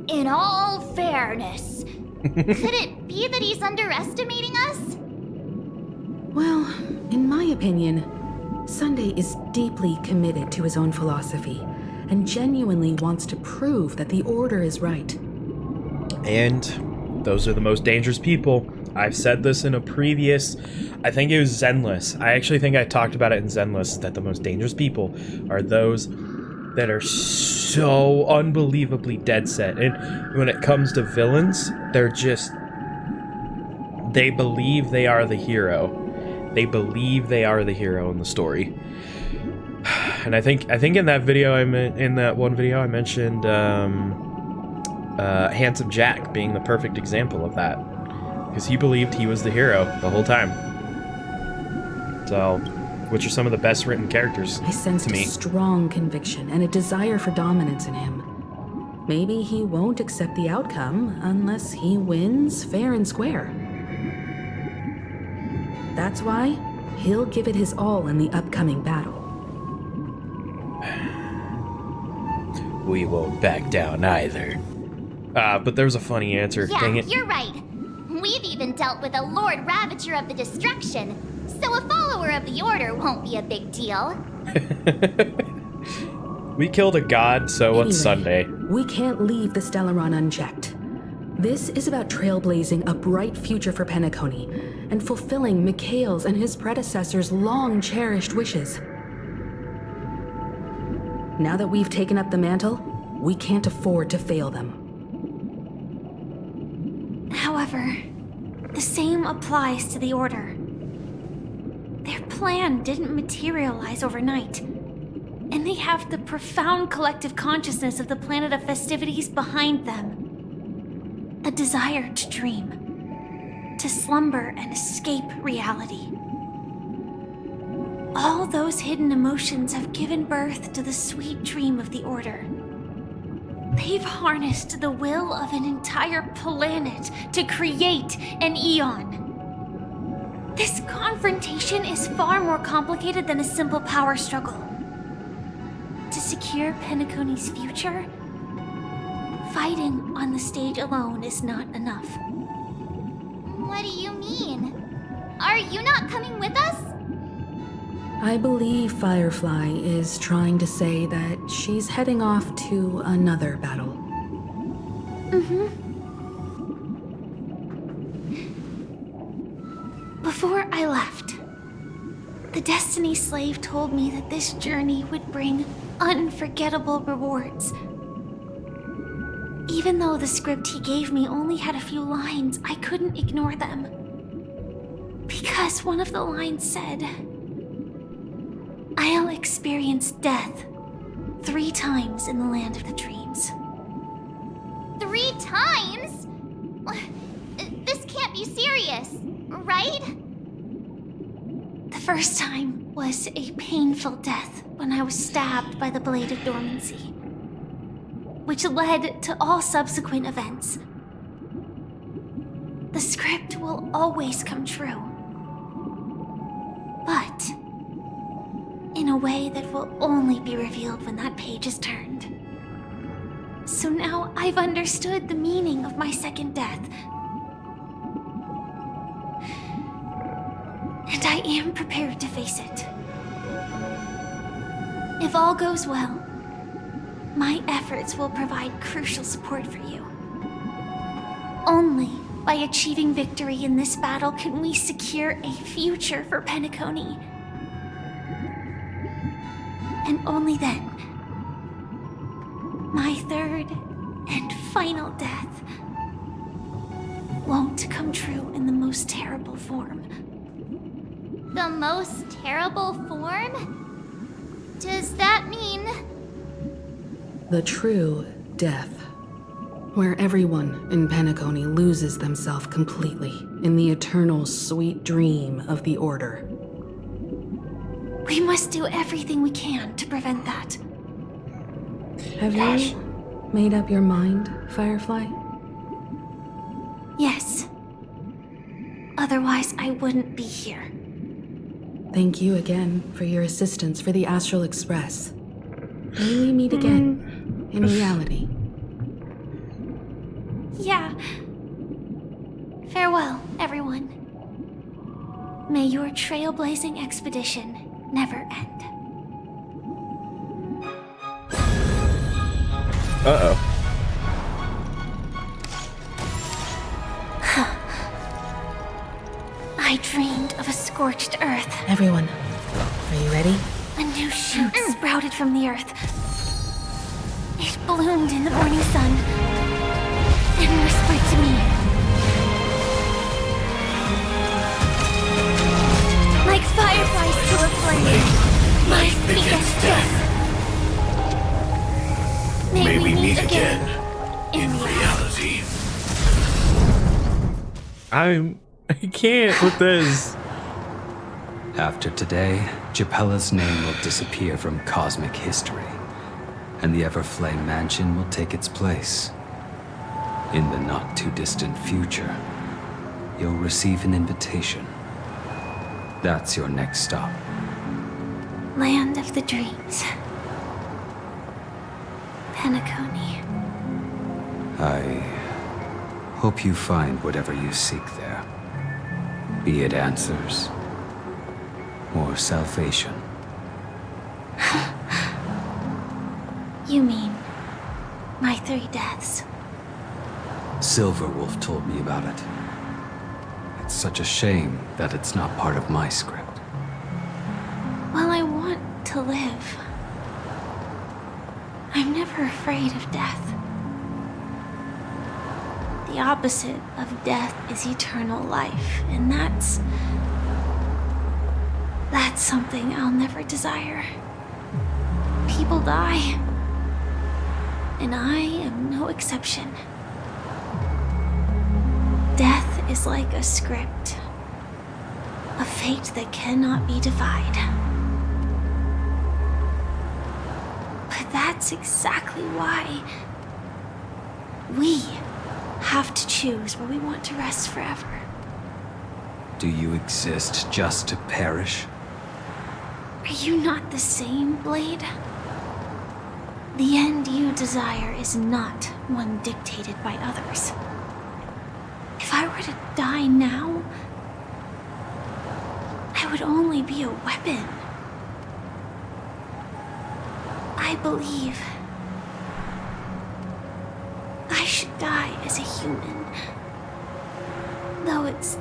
"In all fairness." Could it be that he's underestimating us? Well, in my opinion, Sunday is deeply committed to his own philosophy and genuinely wants to prove that the Order is right. And those are the most dangerous people. I've said this in a previous, I think it was Zenless. I actually think I talked about it in Zenless, that the most dangerous people are those that are so unbelievably dead set. And when it comes to villains, they believe they are the hero. They believe they are the hero in the story. And I think in that video I mentioned Handsome Jack being the perfect example of that, because he believed he was the hero the whole time. So, which are some of the best written characters I sensed to me. a strong conviction and a desire for dominance in him. Maybe he won't accept the outcome unless he wins fair and square. That's why he'll give it his all in the upcoming battle. We won't back down either. But there's a funny answer. Yeah, Dang it. you're right. We've even dealt with a Lord Ravager of the Destruction, so a follower of the Order won't be a big deal. We killed a god, so Anyway, what's Sunday? We can't leave the Stellaron unchecked. This is about trailblazing a bright future for Penacony, and fulfilling Mikhail's and his predecessors' long-cherished wishes. Now that we've taken up the mantle, we can't afford to fail them. However, the same applies to the Order. Their plan didn't materialize overnight, and they have the profound collective consciousness of the planet of festivities behind them. A desire to dream, to slumber and escape reality. All those hidden emotions have given birth to the sweet dream of the Order. They've harnessed the will of an entire planet to create an eon. This confrontation is far more complicated than a simple power struggle. To secure Penacony's future, fighting on the stage alone is not enough. What do you mean? Are you not coming with us? I believe Firefly is trying to say that she's heading off to another battle. Before I left, the Destiny Slave told me that this journey would bring unforgettable rewards. Even though the script he gave me only had a few lines, I couldn't ignore them. Because one of the lines said, "I'll experience death 3 times in the land of the dreams." 3 times? This can't be serious, right? The first time was a painful death when I was stabbed by the Blade of Dormancy, which led to all subsequent events. The script will always come true, but in a way that will only be revealed when that page is turned. So now I've understood the meaning of my second death. And I am prepared to face it. If all goes well, my efforts will provide crucial support for you. Only by achieving victory in this battle can we secure a future for Penacony. And only then, my third and final death won't come true in the most terrible form. The most terrible form? Does that mean... The true death, where everyone in Penacony loses themselves completely in the eternal sweet dream of the Order. We must do everything we can to prevent that. Have you made up your mind, Firefly? Yes. Otherwise, I wouldn't be here. Thank you again for your assistance for the Astral Express. May we meet again in reality. Yeah. Farewell, everyone. May your trailblazing expedition never end. Uh-oh. I dreamed of a scorched earth. Everyone, are you ready? A new shoot sprouted from the earth. It bloomed in the morning sun and whispered to me. Like fireflies to a flame, my biggest death. May we meet again in reality. I can't with this. After today, Japella's name will disappear from cosmic history, and the Everflame Mansion will take its place. In the not-too-distant future, you'll receive an invitation. That's your next stop. Land of the dreams. Penacony. I hope you find whatever you seek there. Be it answers or salvation. You mean my 3 deaths? Silverwolf told me about it. It's such a shame that it's not part of my script. Well, I want to live. I'm never afraid of death. The opposite of death is eternal life, and that's something I'll never desire. People die, and I am no exception. Death is like a script, a fate that cannot be defied. But that's exactly why we have to choose where we want to rest forever. Do you exist just to perish? Are you not the same, Blade? The end you desire is not one dictated by others. If I were to die now, I would only be a weapon. I believe I should die as a human. Though its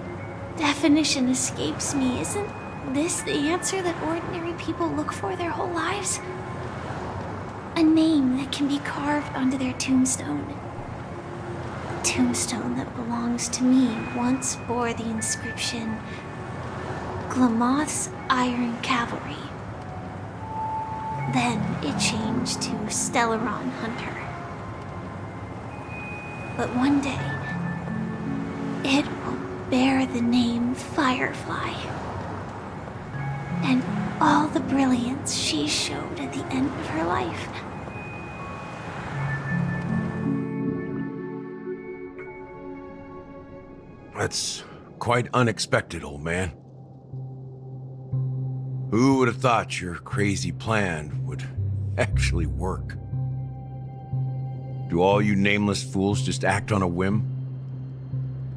definition escapes me, isn't this the answer that ordinary people look for their whole lives? A name that can be carved onto their tombstone. The tombstone that belongs to me once bore the inscription, Glamoth's Iron Cavalry. Then it changed to Stellaron Hunter. But one day, it will bear the name Firefly. And all the brilliance she showed at the end of her life. That's quite unexpected, old man. Who would have thought your crazy plan would actually work? Do all you nameless fools just act on a whim?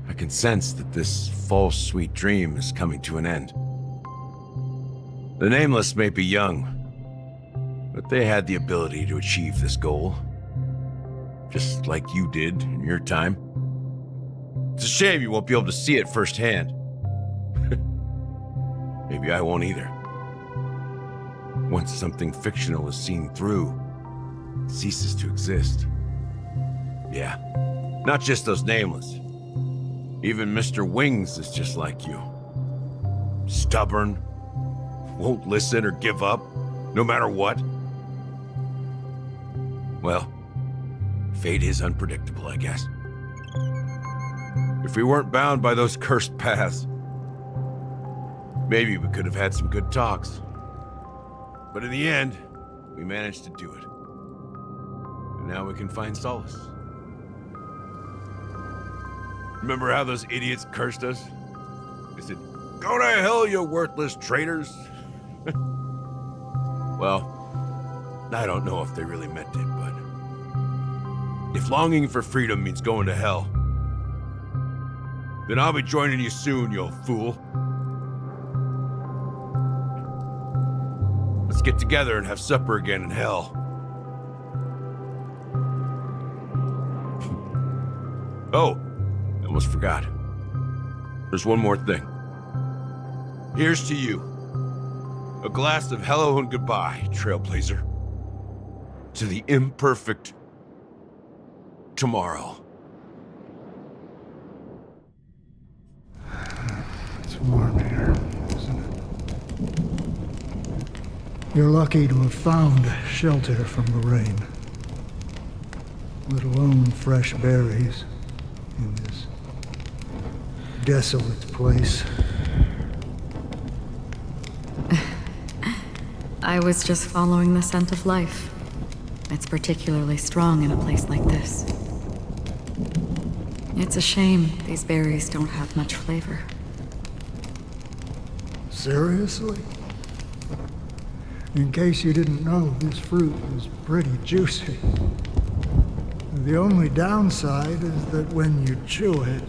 I can sense that this false sweet dream is coming to an end. The Nameless may be young, but they had the ability to achieve this goal. Just like you did in your time. It's a shame you won't be able to see it firsthand. Maybe I won't either. Once something fictional is seen through, it ceases to exist. Yeah, not just those Nameless. Even Mr. Wings is just like you. Stubborn, won't listen or give up, no matter what. Well, fate is unpredictable, I guess. If we weren't bound by those cursed paths, maybe we could have had some good talks. But in the end, we managed to do it. And now we can find solace. Remember how those idiots cursed us? They said, "Go to hell, you worthless traitors." Well, I don't know if they really meant it, but if longing for freedom means going to hell, then I'll be joining you soon, you fool. Let's get together and have supper again in hell. Oh, I almost forgot. There's one more thing. Here's to you. A glass of hello and goodbye, Trailblazer. To the imperfect tomorrow. It's warm here, isn't it? You're lucky to have found shelter from the rain. Let alone fresh berries in this desolate place. I was just following the scent of life. It's particularly strong in a place like this. It's a shame these berries don't have much flavor. Seriously? In case you didn't know, this fruit is pretty juicy. The only downside is that when you chew it,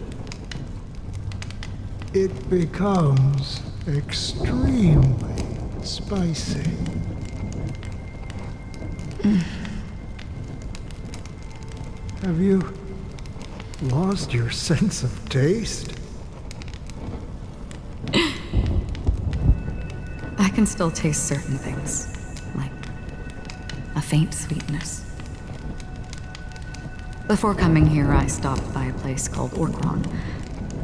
it becomes extremely spicy. Have you lost your sense of taste? can still taste certain things, like a faint sweetness. Before coming here, I stopped by a place called Orkron.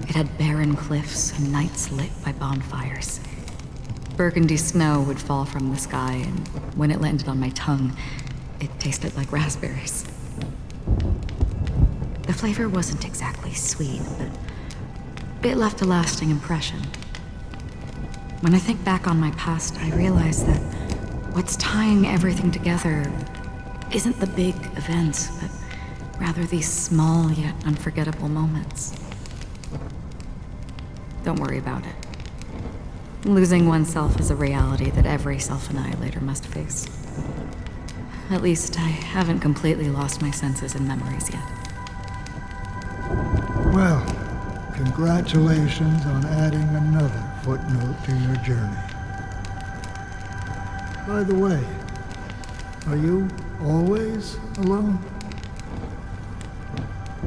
It had barren cliffs and nights lit by bonfires. Burgundy snow would fall from the sky, and when it landed on my tongue, it tasted like raspberries. The flavor wasn't exactly sweet, but it left a lasting impression. When I think back on my past, I realize that what's tying everything together isn't the big events, but rather these small yet unforgettable moments. Don't worry about it. Losing oneself is a reality that every self-annihilator must face. At least I haven't completely lost my senses and memories yet. Well, congratulations on adding another footnote to your journey. By the way, are you always alone?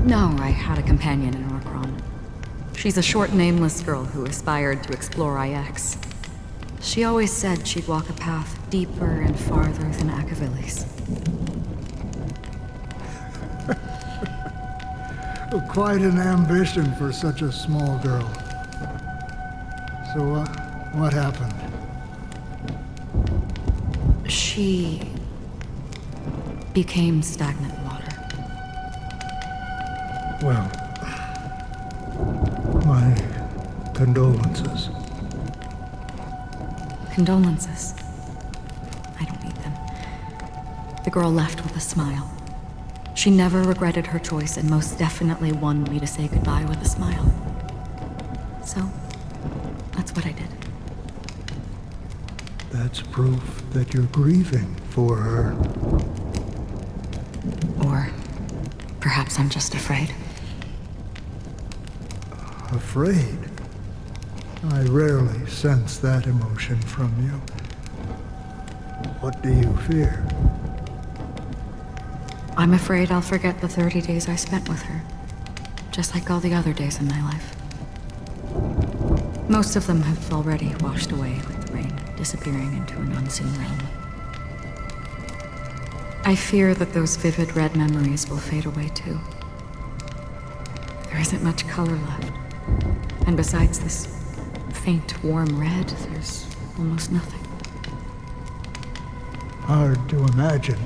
No, I had a companion in Orkron. She's a short, nameless girl who aspired to explore IX. She always said she'd walk a path deeper and farther than Akavilis. Quite an ambition for such a small girl. So, what happened? She became stagnant water. Well, my condolences. Condolences. I don't need them. The girl left with a smile. She never regretted her choice and most definitely wanted me to say goodbye with a smile. So, that's what I did. That's proof that you're grieving for her. Or perhaps I'm just afraid. Afraid? I rarely sense that emotion from you. What do you fear? I'm afraid I'll forget the 30 days I spent with her, just like all the other days in my life. Most of them have already washed away with the rain, disappearing into an unseen realm. I fear that those vivid red memories will fade away too. There isn't much color left, and besides this faint, warm red, there's almost nothing. Hard to imagine.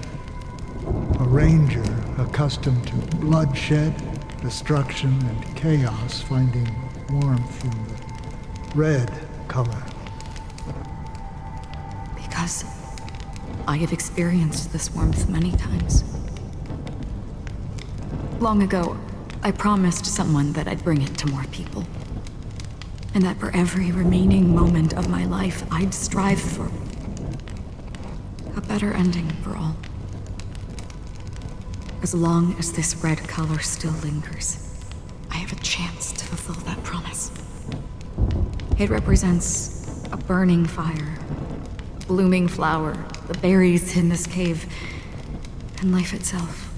A ranger accustomed to bloodshed, destruction, and chaos finding warmth in the red color. Because I have experienced this warmth many times. Long ago, I promised someone that I'd bring it to more people. And that for every remaining moment of my life, I'd strive for a better ending for all. As long as this red color still lingers, I have a chance to fulfill that promise. It represents a burning fire, a blooming flower, the berries in this cave, and life itself,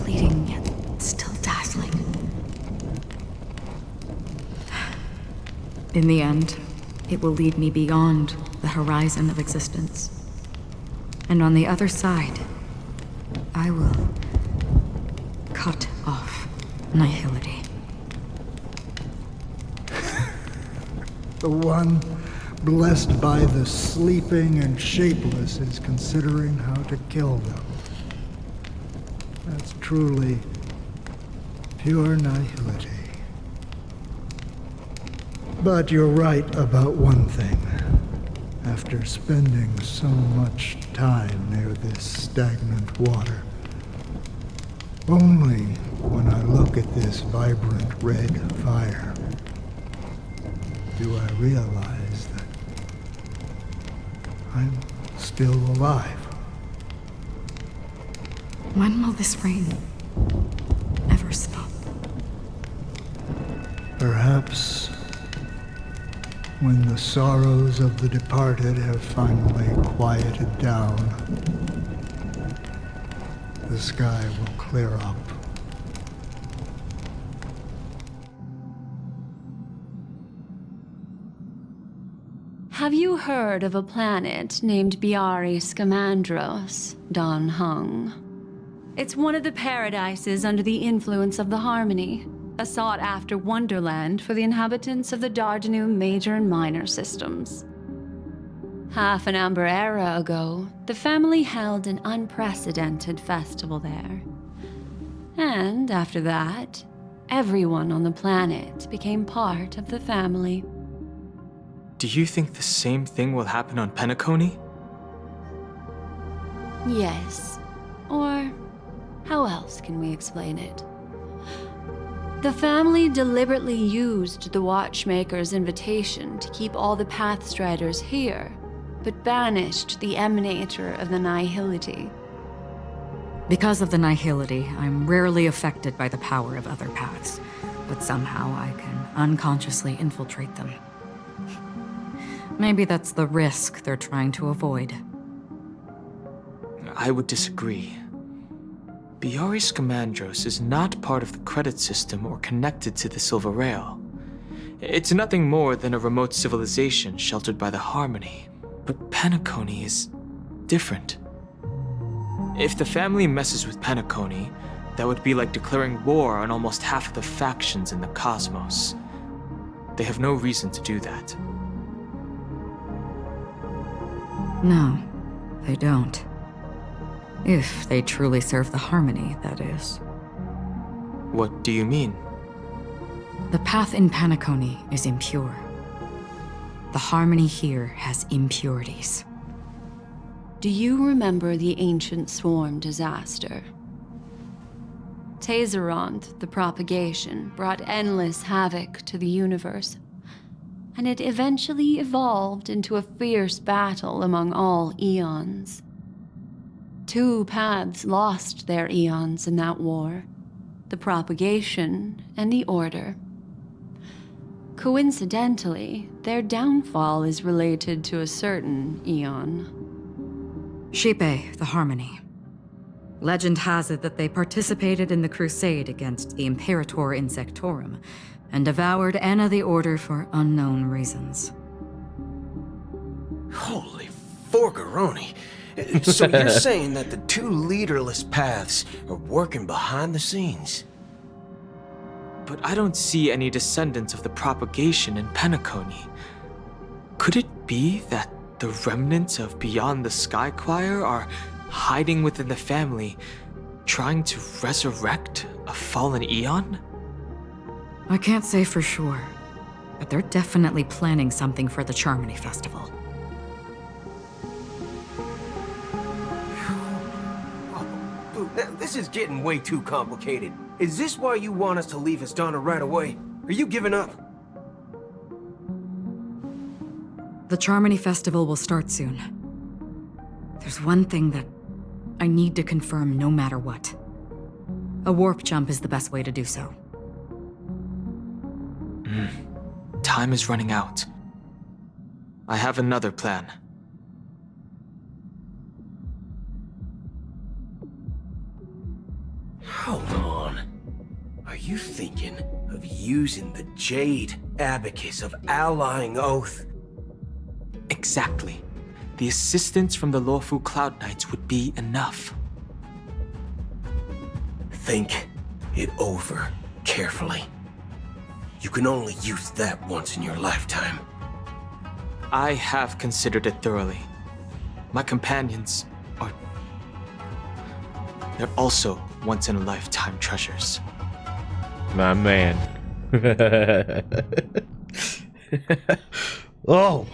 fleeting yet still dazzling. In the end, it will lead me beyond the horizon of existence. And on the other side, I will cut off nihility. The one blessed by the sleeping and shapeless is considering how to kill them. That's truly pure nihility. But you're right about one thing. After spending so much time near this stagnant water, only when I look at this vibrant red fire do I realize that I'm still alive. When will this rain ever stop? Perhaps when the sorrows of the departed have finally quieted down, the sky will clear up. Have you heard of a planet named Biari Scamandros, Don Hung? It's one of the paradises under the influence of the Harmony, a sought-after wonderland for the inhabitants of the Dardanu Major and Minor systems. Half an Amber era ago, the family held an unprecedented festival there. And after that, everyone on the planet became part of the family. Do you think the same thing will happen on Penacony? Yes. Or how else can we explain it? The family deliberately used the Watchmaker's invitation to keep all the Pathstriders here, but banished the Emanator of the Nihility. Because of the Nihility, I'm rarely affected by the power of other paths, but somehow I can unconsciously infiltrate them. Maybe that's the risk they're trying to avoid. I would disagree. Biari Scamandros is not part of the credit system or connected to the Silver Rail. It's nothing more than a remote civilization sheltered by the Harmony. But Penacony is different. If the family messes with Penacony, that would be like declaring war on almost half of the factions in the cosmos. They have no reason to do that. No, they don't. If they truly serve the Harmony, that is. What do you mean? The path in Penacony is impure. The Harmony here has impurities. Do you remember the Ancient Swarm disaster? Tazeront, the propagation, brought endless havoc to the universe, and it eventually evolved into a fierce battle among all eons. 2 paths lost their eons in that war, the propagation and the order. Coincidentally, their downfall is related to a certain eon. Shipe, the Harmony. Legend has it that they participated in the crusade against the Imperator Insectorum and devoured Anna the Order for unknown reasons. Holy forgaroni. So you're saying that the 2 leaderless paths are working behind the scenes? But I don't see any descendants of the propagation in Penacony. Could it be that the remnants of Beyond the Sky Choir are hiding within the family, trying to resurrect a fallen eon? I can't say for sure, but they're definitely planning something for the Charmony Festival. This is getting way too complicated. Is this why you want us to leave Astana right away? Are you giving up? The Charmony Festival will start soon. There's one thing that I need to confirm no matter what. A warp jump is the best way to do so. Time is running out. I have another plan. Hold on. Are you thinking of using the Jade Abacus of Allying Oath? Exactly. The assistance from the Lawfu Cloud Knights would be enough. Think it over carefully. You can only use that once in your lifetime. I have considered it thoroughly. My companions are... They're also once-in-a-lifetime treasures. My man. Oh!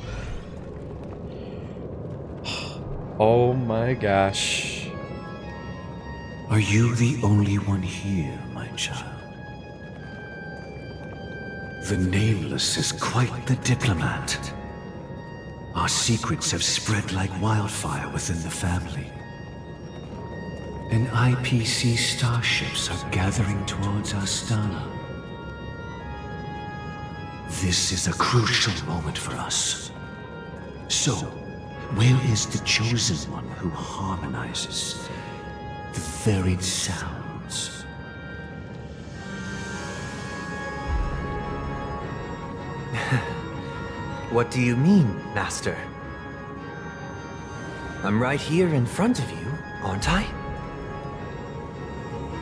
Oh my gosh. Are you the only one here, my child? The Nameless is quite the diplomat. Our secrets have spread like wildfire within the family. And IPC starships are gathering towards Astana. This is a crucial moment for us. So, where is the chosen one who harmonizes the varied sounds? What do you mean, Master? I'm right here in front of you, aren't I?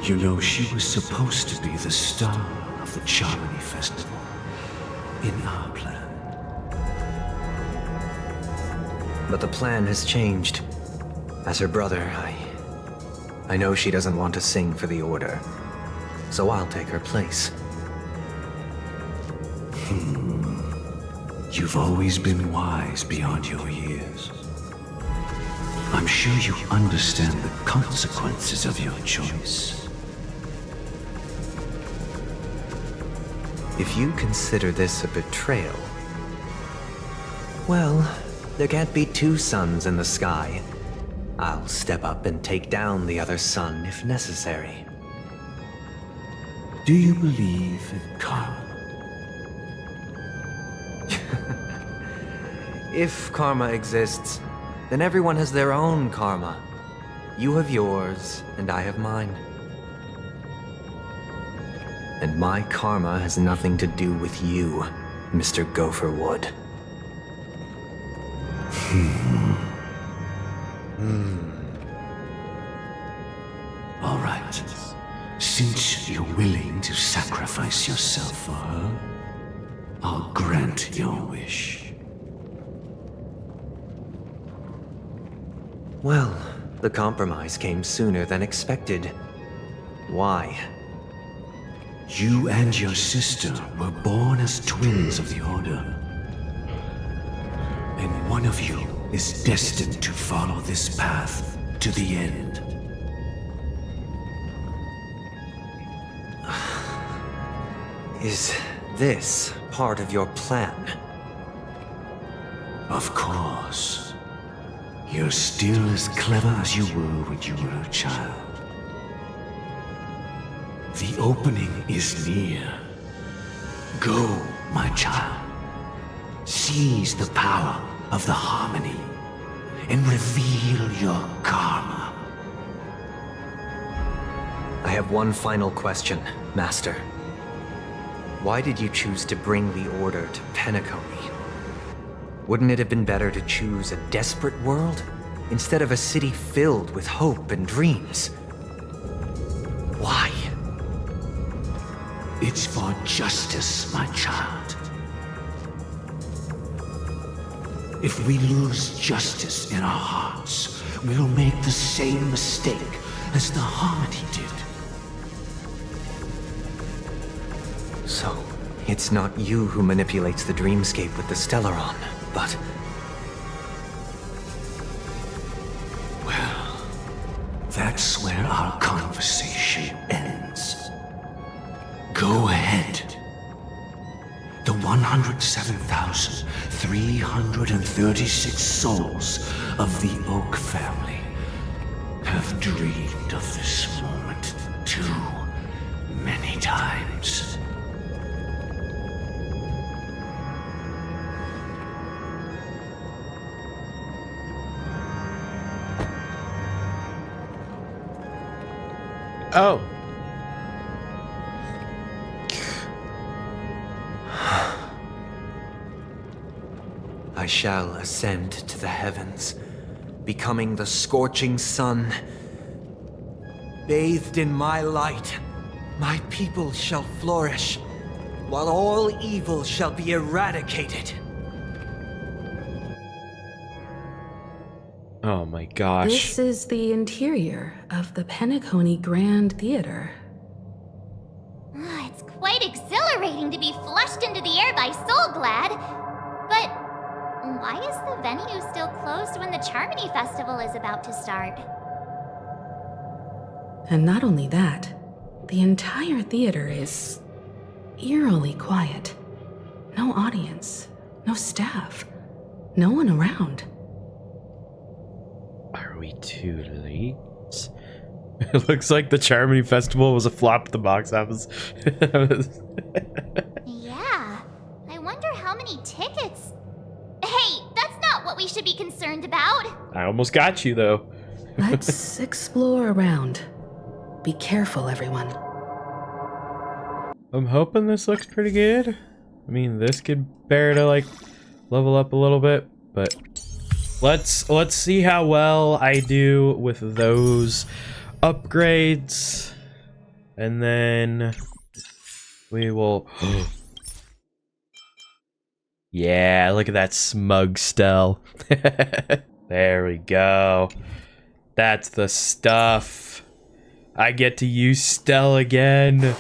You know, she was supposed to be the star of the Charmony Festival in our plan. But the plan has changed. As her brother, I know she doesn't want to sing for the Order, so I'll take her place. You've always been wise beyond your years. I'm sure you understand the consequences of your choice. If you consider this a betrayal, well, there can't be two suns in the sky. I'll step up and take down the other sun if necessary. Do you believe in karma? If karma exists, then everyone has their own karma. You have yours, and I have mine. And my karma has nothing to do with you, Mr. Gopherwood. All right. Since you're willing to sacrifice yourself for her, I'll grant your wish. Well, the compromise came sooner than expected. Why? You and your sister were born as twins of the Order. And one of you is destined to follow this path to the end. Is this part of your plan? Of course. You're still as clever as you were when you were a child. The opening is near. Go, my child. Seize the power of the harmony and reveal your karma. I have one final question, Master. Why did you choose to bring the Order to Penacony? Wouldn't it have been better to choose a desperate world instead of a city filled with hope and dreams? Why? It's for justice, my child. If we lose justice in our hearts, we'll make the same mistake as the Harmony did. So, it's not you who manipulates the dreamscape with the Stellaron, but... Well, that's where our conversation ends. Go ahead. The 107,336 souls of the Oak family have dreamed of this moment too many times. Oh. I shall ascend to the heavens, becoming the scorching sun. Bathed in my light, my people shall flourish, while all evil shall be eradicated. Oh my gosh. This is the interior of the Penacony Grand Theater. It's quite exhilarating to be flushed into the air by Soulglad. But why is the venue still closed when the Charmony Festival is about to start? And not only that, the entire theater is eerily quiet. No audience, no staff, no one around. Are we too late? It looks like the Charmony Festival was a flop at the box office. Yeah, I wonder how many tickets... Hey, that's not what we should be concerned about. I almost got you, though. Let's explore around. Be careful, everyone. I'm hoping this looks pretty good. I mean, this could bear to, like, level up a little bit, but let's see how well I do with those upgrades, and then we will. Yeah, look at that smug Stell. There we go. That's the stuff. I get to use Stell again.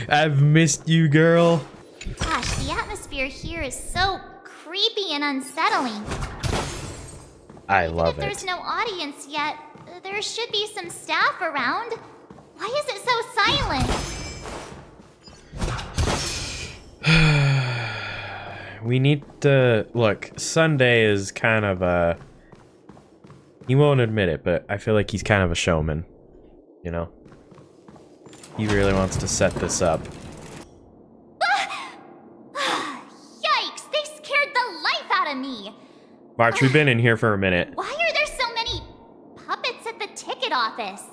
I've missed you, girl. Gosh, the atmosphere here is so creepy and unsettling. I love If there's it. no audience yet, there should be some staff around. Why is it so silent? We need to look. Sunday is kind of a. He won't admit it, but I feel like he's kind of a showman. You know? He really wants to set this up. Yikes, they scared the life out of me. March, we've been in here for a minute. Why are there so many puppets at the ticket office?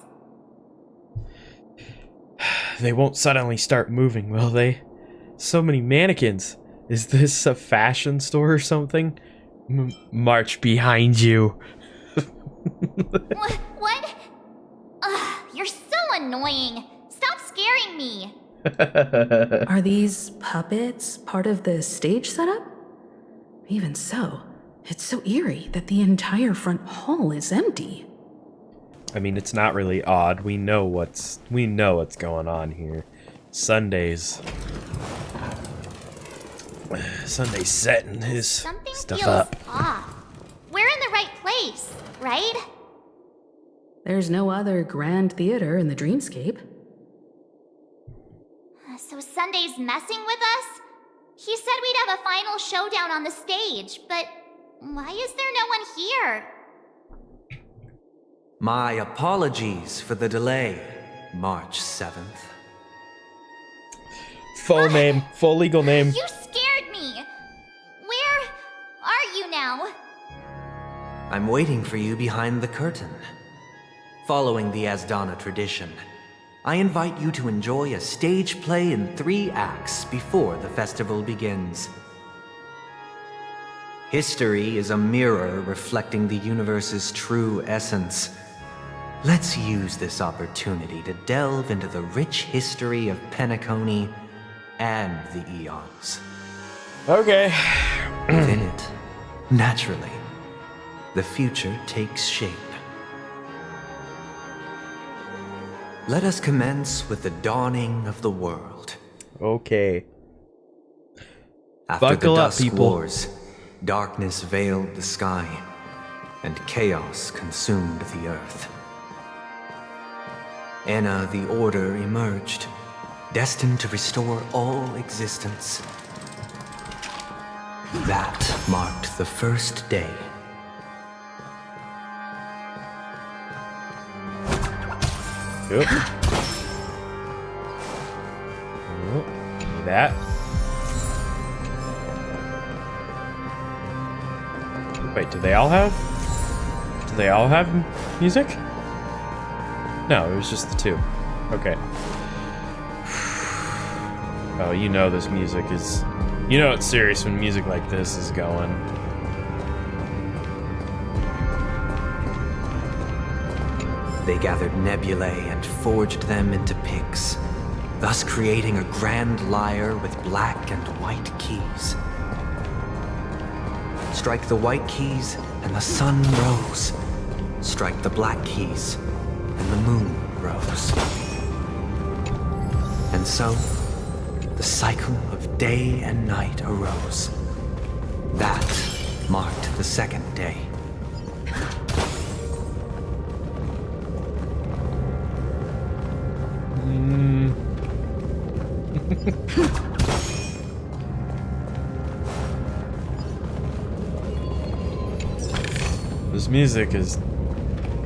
They won't suddenly start moving, will they? So many mannequins. Is this a fashion store or something? March behind you. What? You're so annoying. Stop scaring me. Are these puppets part of the stage setup? Even so, it's so eerie that the entire front hall is empty. I mean, it's not really odd. We know what's going on here. Sunday's setting his Something stuff feels up. off. We're in the right place, right? There's no other grand theater in the dreamscape. So Sunday's messing with us? He said we'd have a final showdown on the stage, but why is there no one here? My apologies for the delay, March 7th. Full name, full legal name. You scared me! Where are you now? I'm waiting for you behind the curtain. Following the Asdana tradition, I invite you to enjoy a stage play in 3 acts before the festival begins. History is a mirror reflecting the universe's true essence. Let's use this opportunity to delve into the rich history of Penacony and the eons. Okay. Within it, naturally, the future takes shape. Let us commence with the dawning of the world. Okay. After Buckle the up, Dusk people. Wars, darkness veiled the sky, and chaos consumed the earth. Enna the Order emerged, destined to restore all existence. That marked the first day. Yep. That. Wait, do they all have music? No, it was just the 2. Okay. Oh, you know this music is... You know it's serious when music like this is going. They gathered nebulae and forged them into picks, thus creating a grand lyre with black and white keys. Strike the white keys, and the sun rose. Strike the black keys, and the moon rose. And so, the cycle of day and night arose. That marked the second day. This music is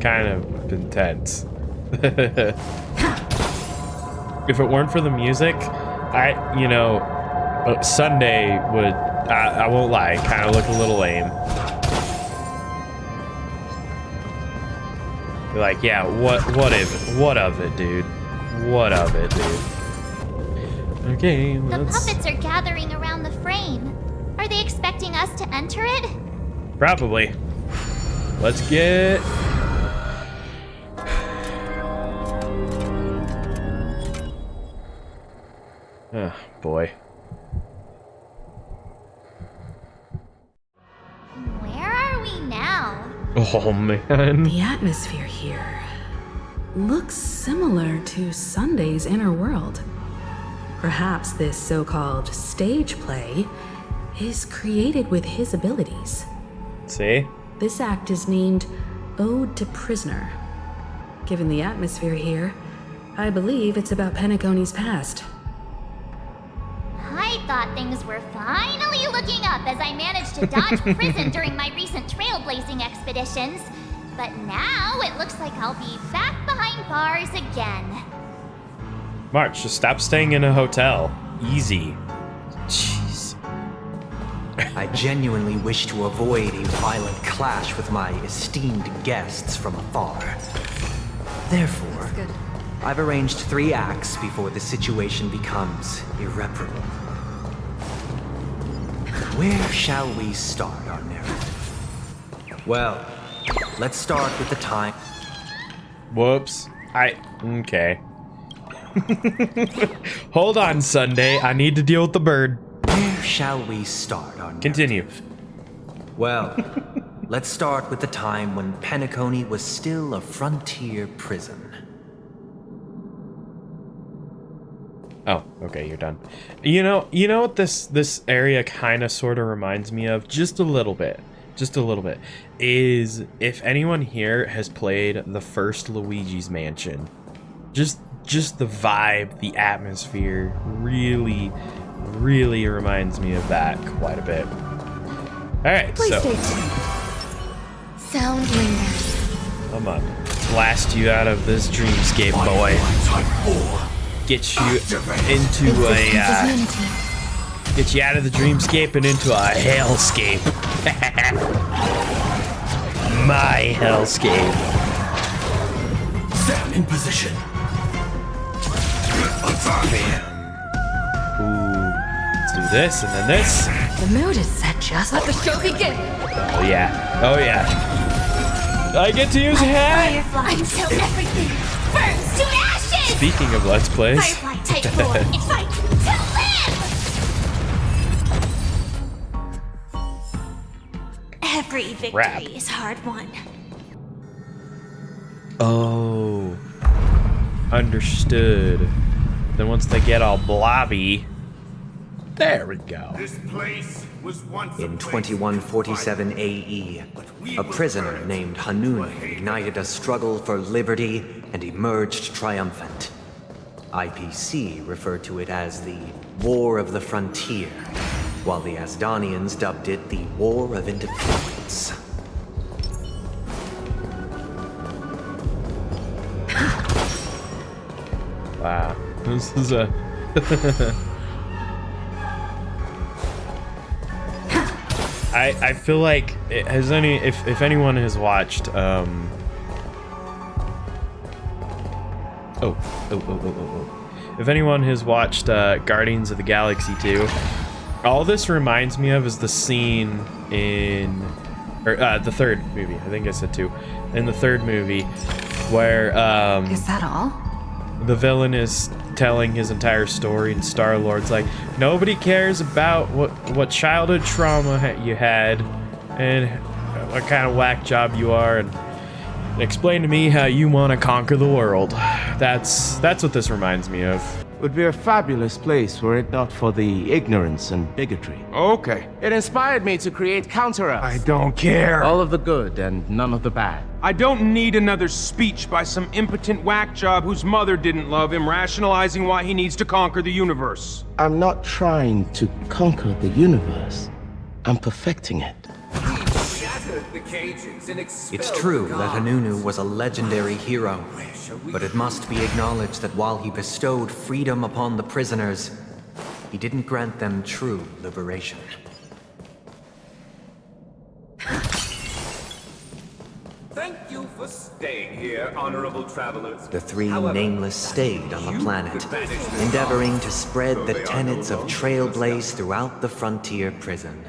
kind of intense. If it weren't for the music, Sunday would, I won't lie, kind of look a little lame. You're like, yeah, what of it, dude? What of it, dude? Okay, The let's... puppets are gathering around the frame. Are they expecting us to enter it? Probably. Let's get... Oh, boy. Where are we now? Oh, man. The atmosphere here looks similar to Sunday's inner world. Perhaps this so-called stage play is created with his abilities. See? This act is named Ode to Prisoner. Given the atmosphere here, I believe it's about Penacony's past. I thought things were finally looking up as I managed to dodge prison during my recent trailblazing expeditions. But now it looks like I'll be back behind bars again. March, just stop staying in a hotel. Easy. Jeez. I genuinely wish to avoid a violent clash with my esteemed guests from afar. Therefore, I've arranged 3 acts before the situation becomes irreparable. Where shall we start our narrative? Well, let's start with the time. Whoops. Okay. Hold on, Sunday. I need to deal with the bird. Where shall we start our narrative? Continue. Well, let's start with the time when Penacony was still a frontier prison. Oh, okay, you're done. You know what this area kind of sort of reminds me of, just a little bit, is if anyone here has played the first Luigi's Mansion. Just the vibe, the atmosphere really reminds me of that quite a bit. All right, Please so stay tuned. Sound lingers. I'm gonna blast you out of this dreamscape, boy. Get you into get you out of the dreamscape and into a hellscape. My hellscape. Stand in position. Bam. Ooh. Let's do this and then this. The mood is set just let the show begin. Oh yeah. Oh yeah. I get to use a hat. Firefly until everything burns to ashes! Speaking of Let's Plays. Firefly type 4, fight to live! Every victory Crap. is hard won. Oh. Understood. Then once they get all blobby. There we go. This place was once In 2147 AE, a prisoner named Hanunu ignited a struggle for liberty and emerged triumphant. IPC referred to it as the War of the Frontier, while the Asdanians dubbed it the War of Independence. Wow. This is a... I feel like if anyone has watched if anyone has watched Guardians of the Galaxy 2, all this reminds me of is the scene in the third movie. I think I said 2. In the third movie where Is that all? the villain is telling his entire story and Star-Lord's like, nobody cares about what childhood trauma you had and what kind of whack job you are, and explain to me how you want to conquer the world. That's what this reminds me of. Would be a fabulous place were it not for the ignorance and bigotry. Okay. It inspired me to create Counter-Us. I don't care. All of the good and none of the bad. I don't need another speech by some impotent whack job whose mother didn't love him, rationalizing why he needs to conquer the universe. I'm not trying to conquer the universe. I'm perfecting it. It's true that Hanunu was a legendary hero, but it must be acknowledged that while he bestowed freedom upon the prisoners, he didn't grant them true liberation. Thank you for staying here, honorable travelers. The 3 nameless stayed on the planet, endeavoring to spread the tenets of Trailblaze throughout the frontier prison.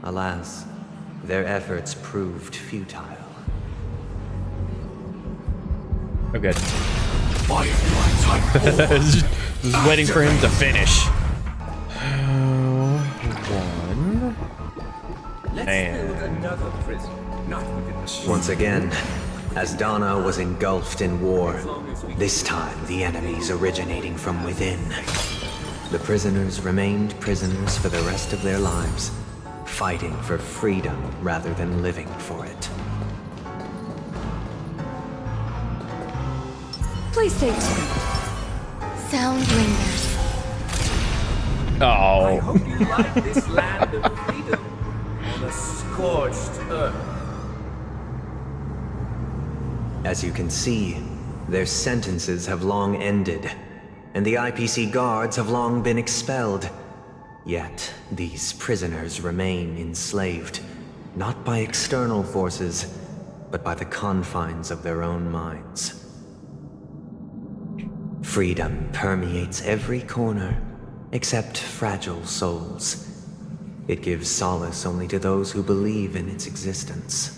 Alas, their efforts proved futile. Oh, good. Just waiting for him to finish. One. And once again, as Donna was engulfed in war, this time the enemies originating from within. The prisoners remained prisoners for the rest of their lives, fighting for freedom rather than living for it. Please take two. Sound lingers. Oh. I hope you like this land of freedom on a scorched earth. As you can see, their sentences have long ended, and the IPC guards have long been expelled. Yet, these prisoners remain enslaved, not by external forces, but by the confines of their own minds. Freedom permeates every corner, except fragile souls. It gives solace only to those who believe in its existence.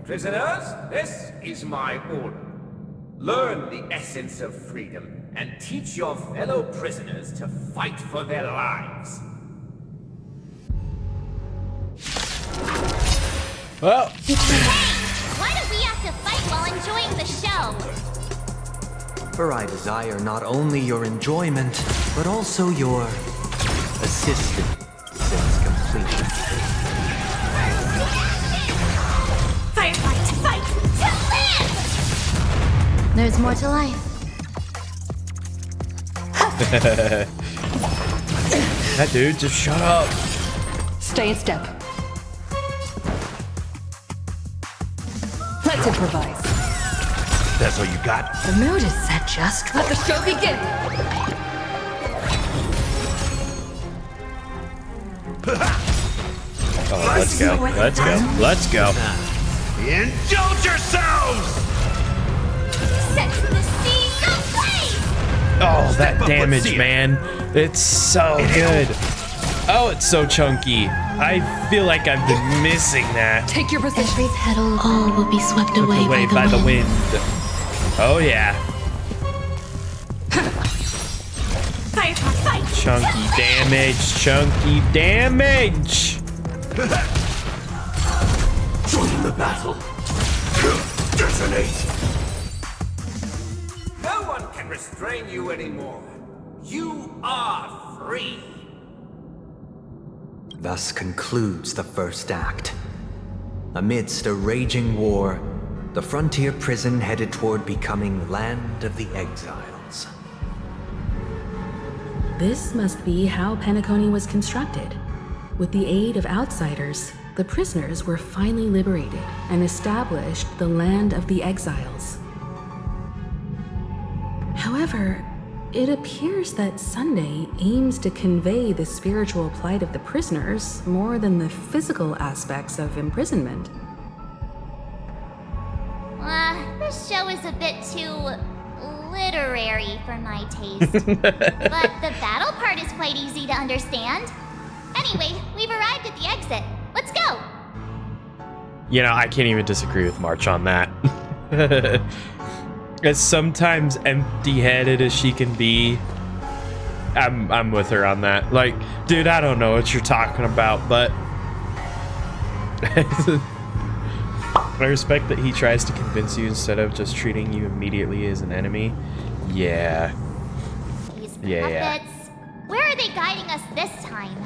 Prisoners, this is my order. Learn the essence of freedom and teach your fellow prisoners to fight for their lives. Well. Hey! Why do we have to fight while enjoying the show? For I desire not only your enjoyment, but also your assistance since completion. Fight, to live! There's more to life. That dude, just shut up. Stay in step. Let's improvise. That's all you got? The mood is set just Let the show begin. Oh, let's go. Let's go. Let's go. Indulge yourselves! Set the scene ablaze! Oh, that damage, man. It's so good. Oh, it's so chunky. I feel like I've been missing that. Take your position. Every petal all will be swept away by the wind. Oh, yeah. Fight! Chunky damage. Chunky damage. Join the battle. Detonate. No one can restrain you anymore. You are free. Thus concludes the first act. Amidst a raging war, the frontier prison headed toward becoming Land of the Exiles. This must be how Penacony was constructed. With the aid of outsiders, the prisoners were finally liberated and established the Land of the Exiles. However, it appears that Sunday aims to convey the spiritual plight of the prisoners more than the physical aspects of imprisonment. This show is a bit too literary for my taste. But the battle part is quite easy to understand. Anyway, we've arrived at the exit. Let's go! You know, I can't even disagree with March on that. As sometimes empty-headed as she can be, I'm with her on that. Like, dude, I don't know what you're talking about, but I respect that he tries to convince you instead of just treating you immediately as an enemy. Yeah. These Yeah. puppets. Where are they guiding us this time?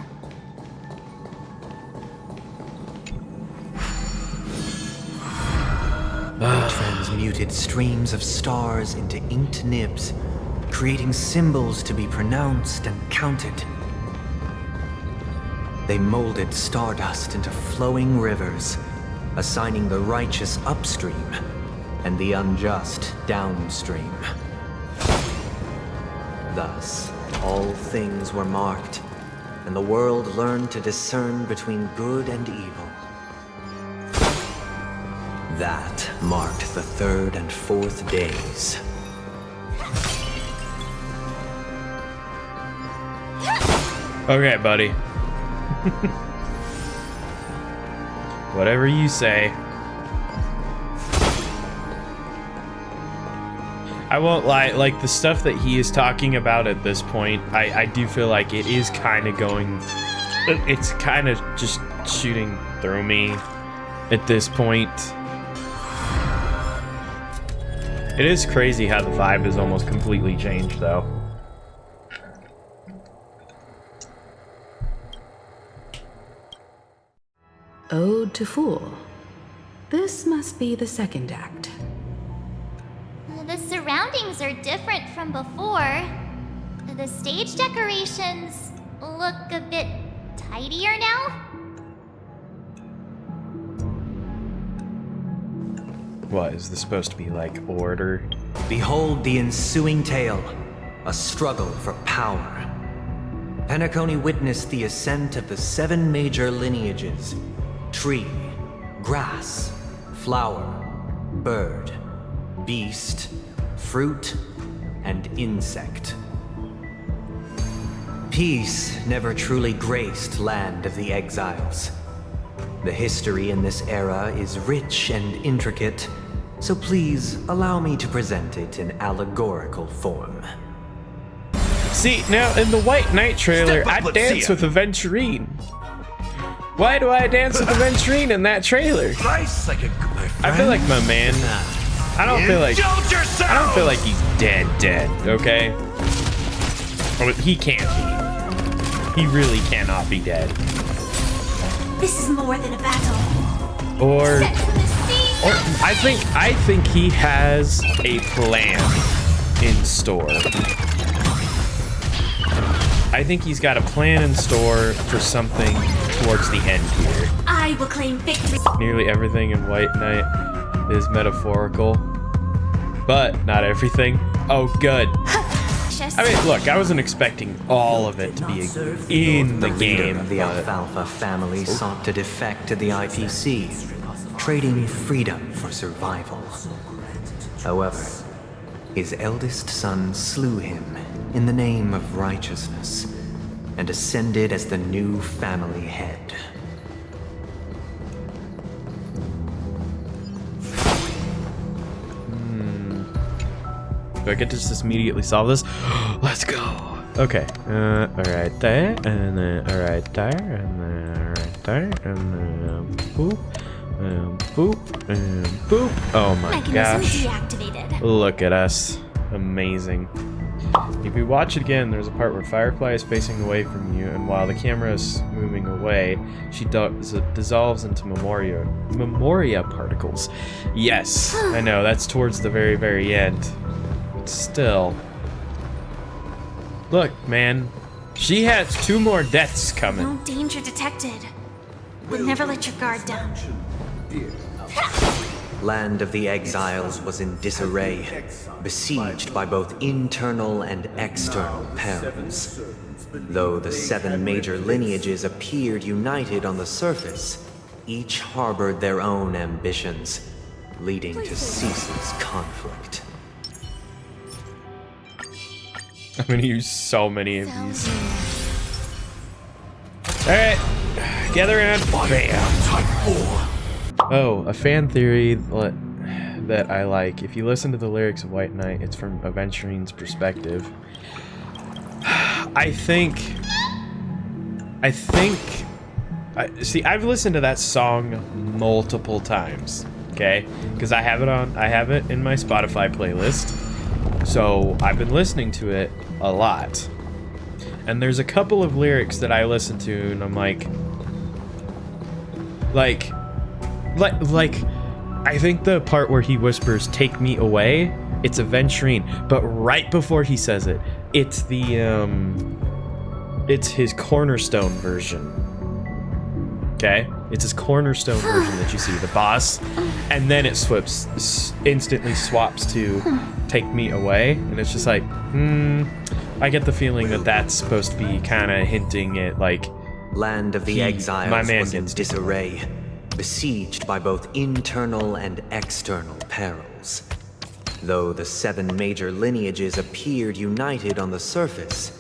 Transmuted streams of stars into inked nibs, creating symbols to be pronounced and counted. They molded stardust into flowing rivers, assigning the righteous upstream and the unjust downstream. Thus, all things were marked, and the world learned to discern between good and evil. That marked the third and fourth days. Okay, buddy. Whatever you say. I won't lie, like the stuff that he is talking about at this point, I do feel like it is kind of going, it's kind of just shooting through me at this point. It is crazy how the vibe has almost completely changed though. Ode to Fool. This must be the second act. The surroundings are different from before. The stage decorations look a bit tidier now. What, is this supposed to be like order? Behold the ensuing tale, a struggle for power. Penacony witnessed the ascent of the 7 major lineages: tree, grass, flower, bird, beast, fruit, and insect. Peace never truly graced Land of the Exiles. The history in this era is rich and intricate, so please allow me to present it in allegorical form. See, now in the White Knight trailer, I dance with Aventurine. Why do I dance with Aventurine in that trailer? I feel like my man. I don't feel like he's dead, okay? Oh, he can't be. He really cannot be dead. This is more than a battle. Or I think he has a plan in store. I think he's got a plan in store for something towards the end here. I will claim victory. Nearly everything in White Knight is metaphorical, but not everything. Oh, good. I mean, look, I wasn't expecting all of it to be in the game. The Alfalfa family sought to defect to the IPC, trading freedom for survival. However, his eldest son slew him in the name of righteousness and ascended as the new family head. Do I get to just immediately solve this? Let's go. Okay. Alright there, and then alright there, and then right there, and then boop, and boop, and boop. Oh my gosh. Deactivated. Look at us. Amazing. If you watch it again, there's a part where Firefly is facing away from you, and while the camera is moving away, she dissolves into Memoria particles. Yes, I know, that's towards the very, very end. Still. Look, man. She has 2 more deaths coming. No danger detected. But never let your guard down. Land of the Exiles was in disarray, besieged by both internal and external perils. Though the 7 major lineages appeared united on the surface, each harbored their own ambitions, leading to ceaseless conflict. I'm gonna use so many of these. Alright, gather around. Bam. Oh, a fan theory that I like. If you listen to the lyrics of White Knight, it's from Aventurine's perspective. See, I've listened to that song multiple times, okay? Because I have it in my Spotify playlist. So I've been listening to it a lot. And there's a couple of lyrics that I listen to and I'm like I think the part where he whispers, "Take me away," it's Aventurine, but right before he says it, it's his Cornerstone version. Okay? It's his Cornerstone version that you see, the boss, and then it instantly swaps to "Take Me Away," and it's just like, I get the feeling that that's supposed to be kind of hinting at like Land of the Exiles was in disarray, besieged by both internal and external perils. Though the 7 major lineages appeared united on the surface,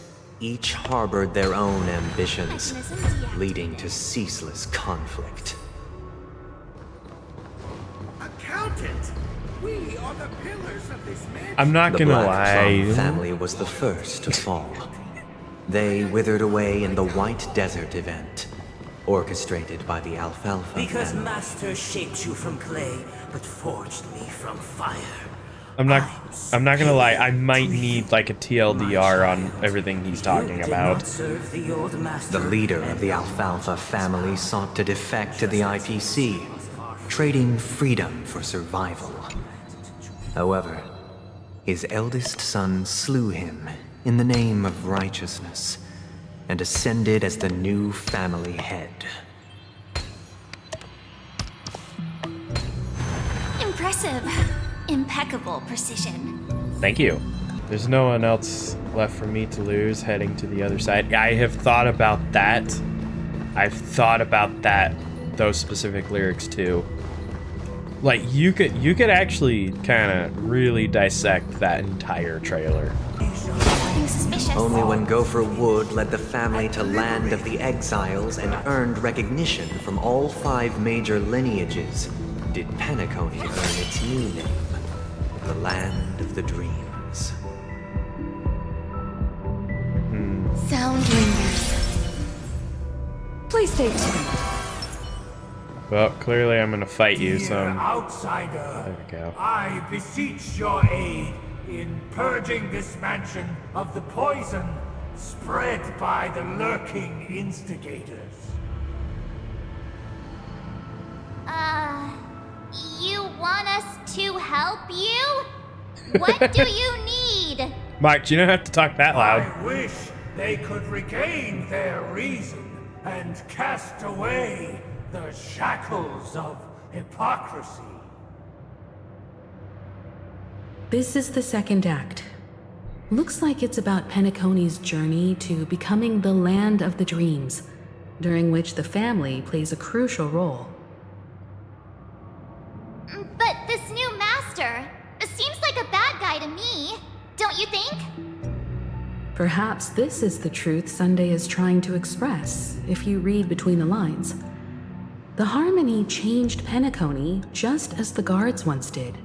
each harbored their own ambitions, leading to ceaseless conflict. Accountant! We are the pillars of this mansion. I'm not gonna lie. The Black family was the first to fall. They withered away in the White Desert event, orchestrated by the Alfalfa Because family. Master shaped you from clay, but forged me from fire. I'm not gonna lie, I might need like a TLDR on everything he's talking about. The leader of the Alfalfa family sought to defect to the IPC, trading freedom for survival. However, his eldest son slew him in the name of righteousness and ascended as the new family head. Impressive. Impeccable precision. Thank you. There's no one else left for me to lose heading to the other side. I have thought about that. I've thought about that, those specific lyrics too. Like you could actually kind of really dissect that entire trailer. Only when Gopher Wood led the family to Land of the Exiles and earned recognition from all 5 major lineages did Penacony earn its new name, the Land of the Dreams. Sound lingers. Please stay tuned. Well, clearly I'm gonna fight you, so Dear outsider, there we go. I beseech your aid in purging this mansion of the poison spread by the lurking instigators. You want us to help you? What do you need? Mike, you don't have to talk that loud. I wish they could regain their reason and cast away the shackles of hypocrisy. This is the second act. Looks like it's about Penacony's journey to becoming the Land of the Dreams, during which the family plays a crucial role. But this new master seems like a bad guy to me, don't you think? Perhaps this is the truth Sunday is trying to express, if you read between the lines. The Harmony changed Penacony just as the guards once did.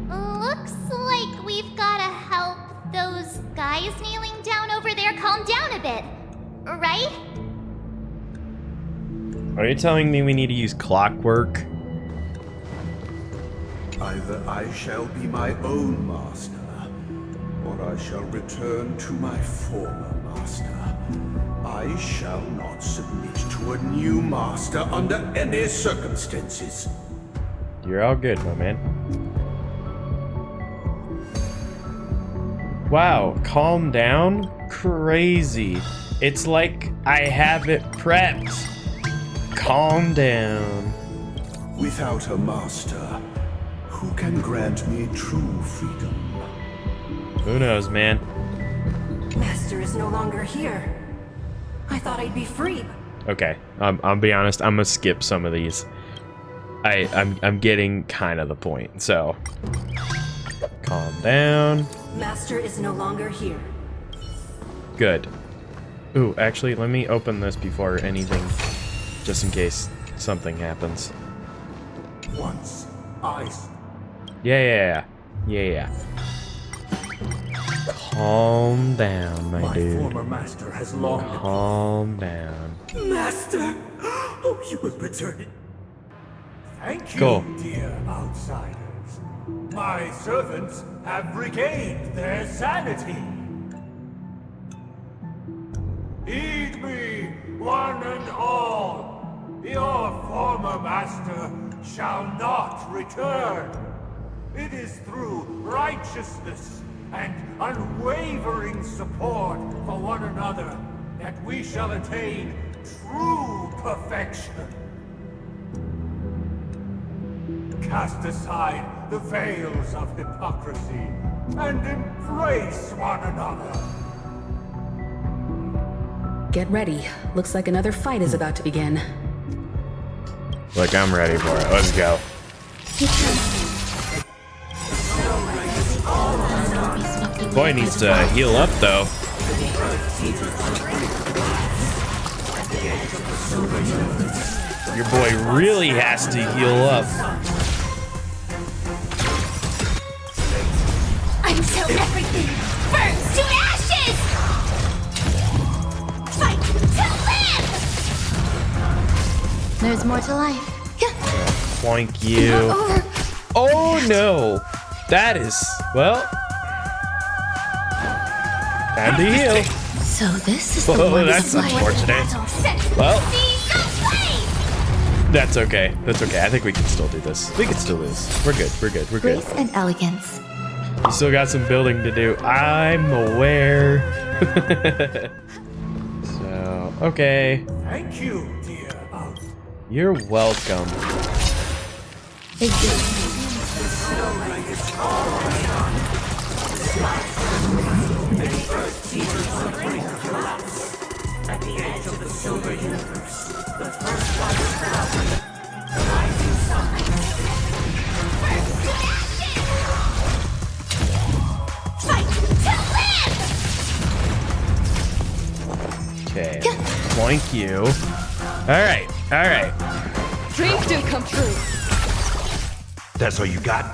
Looks like we've gotta help those guys kneeling down over there calm down a bit, right? Are you telling me we need to use clockwork? Either I shall be my own master, or I shall return to my former master. I shall not submit to a new master under any circumstances. You're all good, my man. Wow, calm down? Crazy. It's like I have it prepped. Calm down. Without a master, who can grant me true freedom? Who knows, man? Master is no longer here. I thought I'd be free. Okay, I'll be honest. I'm gonna skip some of these. I'm getting kind of the point. So, calm down. Master is no longer here. Good. Ooh, actually, let me open this before anything, just in case something happens. Once I... Yeah. Calm down, my dude. former master has long departed. Calm down. Master! Oh, you have returned. Thank you, Cool. dear outsiders. My servants have regained their sanity. Heed me, one and all. Your former master shall not return. It is through righteousness and unwavering support for one another that we shall attain true perfection. Cast aside the veils of hypocrisy and embrace one another. Get ready. Looks like another fight is about to begin. Look, I'm ready for it. Let's go. Boy needs to heal up, though. Your boy really has to heal up. Until everything burns to ashes! Fight to live! There's more to life. Boink you. Oh no! That is, well, time to heal. So this is the Oh, one that's unfortunate. Well, that's okay. That's okay. I think we can still do this. We can still do this. We're good. We're good. We're good. Grace and elegance. You still got some building to do. I'm aware. So, okay. Thank you, dear. You're welcome. Thank you. At the edge of the silver universe, the first one the rising sun. Fight to live! Okay. Boink you. Alright. Alright. Dreams do come true. That's all you got?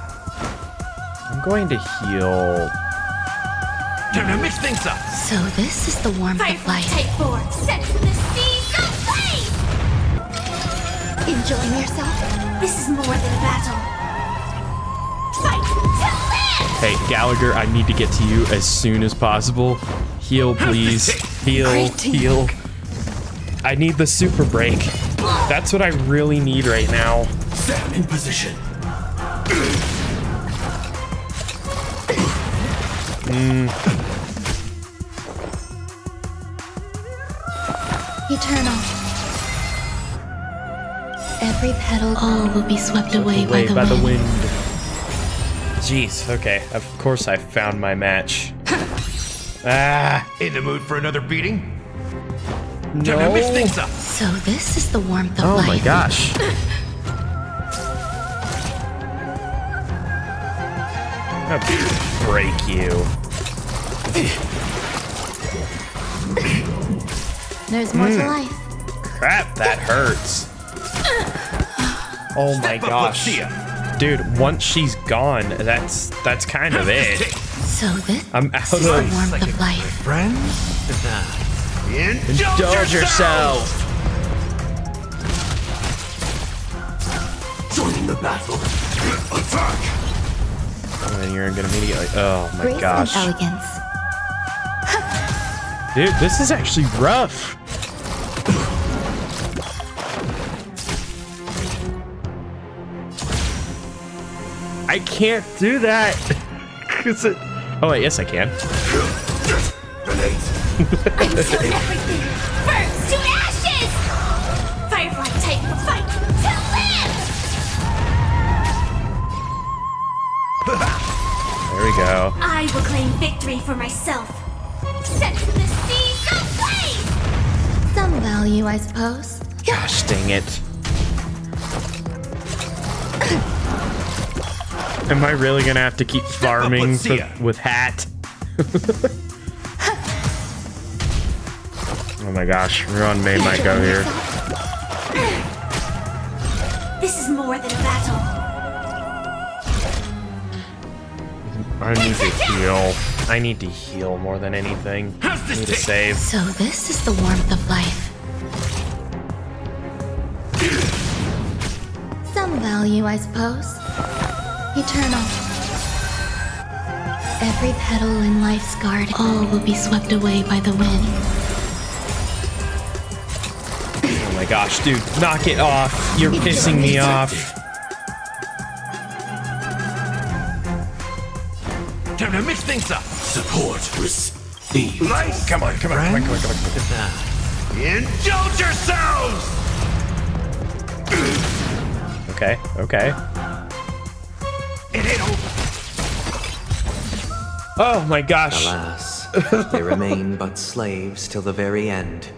I'm going to heal. Time to mix things up. So this is the warmth of life. Take 4, set the seas ablaze! Enjoying yourself? This is more than a battle. Fight to live! Hey, Gallagher, I need to get to you as soon as possible. Heal, please. Heal, heal. I need the super break. That's what I really need right now. Sam in position. Eternal. Every petal all will be swept away by the wind. Jeez, okay. Of course I found my match. Ah! In the mood for another beating? No. Time to mix things up. So this is the warmth of Oh life. my gosh. I'm gonna break you. There's more to life. Crap, that hurts. Oh my gosh. Dude, once she's gone, that's kind of it. So this I'm out is the of warmth of life. Friends? Indulge yourself. Joining the battle. Attack! And then you're gonna immediately. Oh my Grace gosh. and elegance. Dude, this is actually rough. I can't do that. 'Cause it... Oh wait, yes I can. Until everything burns to ashes! Firefly take the fight to live! There we go. I will claim victory for myself. Set the seas ablaze! Some value, I suppose. Gosh dang it. Am I really gonna have to keep farming with hat? Oh my gosh, Ron May might go here. This is more than a battle. I need to heal. I need to heal more than anything. I need to save. So this is the warmth of life. Some value, I suppose. Eternal. Every petal in life's garden, all will be swept away by the wind. Oh my gosh, dude, knock it off. You're pissing me off. Time to mix things up. Support received. Nice. Come on, come on, come on, come on, come on. Indulge yourselves! Okay, okay. It ain't over. Oh my gosh. Alas, they remain but slaves till the very end,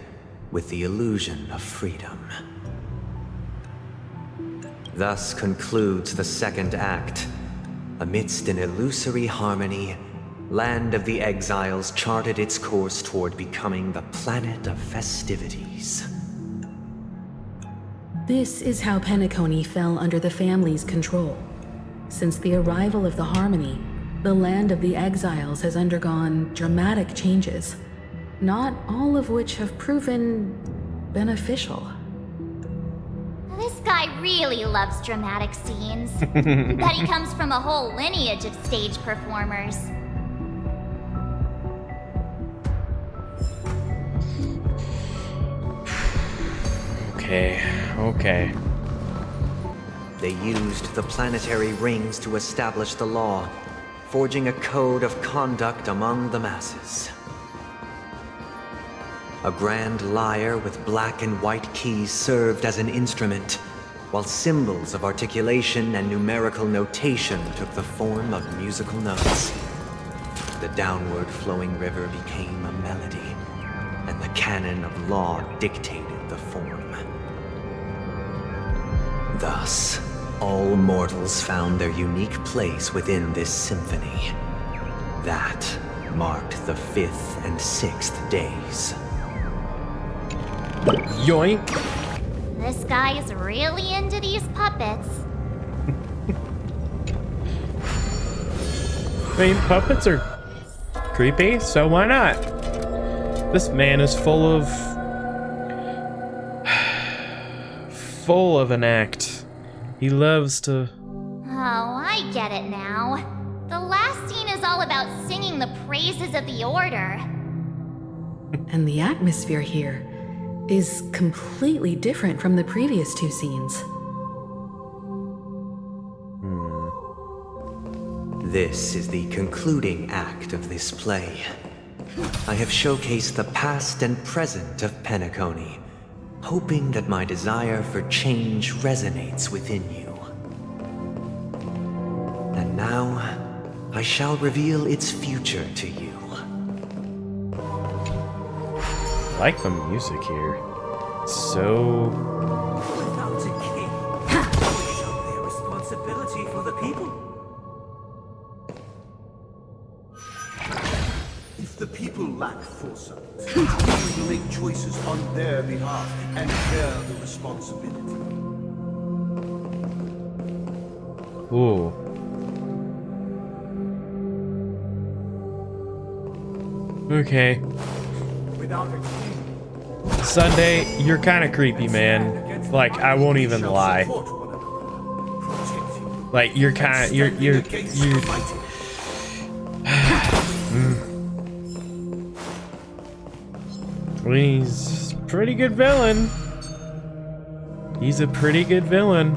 with the illusion of freedom. Thus concludes the second act. Amidst an illusory harmony, Land of the Exiles charted its course toward becoming the planet of festivities. This is how Penacony fell under the family's control. Since the arrival of the Harmony, the Land of the Exiles has undergone dramatic changes, not all of which have proven beneficial. This guy really loves dramatic scenes. Bet he comes from a whole lineage of stage performers. Okay. They used the planetary rings to establish the law, forging a code of conduct among the masses. A grand lyre with black and white keys served as an instrument, while symbols of articulation and numerical notation took the form of musical notes. The downward flowing river became a melody, and the canon of law dictated the form. Thus, all mortals found their unique place within this symphony. That marked the 5th and 6th days. Yoink! This guy is really into these puppets. I mean, puppets are creepy, so why not? This man is full of an act. He loves to... Oh, I get it now. The last scene is all about singing the praises of the Order. And the atmosphere here is completely different from the previous 2 scenes. This is the concluding act of this play. I have showcased the past and present of Penacony, hoping that my desire for change resonates within you. And now, I shall reveal its future to you. I like the music here. So... Without a king, who shall bear responsibility for the people? If the people lack foresight, we will make choices on their behalf and bear the responsibility. Ooh. Okay. Without a king, Sunday, you're kind of creepy, man. Like, I won't even lie. Like, you're kind of... You're... He's a pretty good villain. He's a pretty good villain.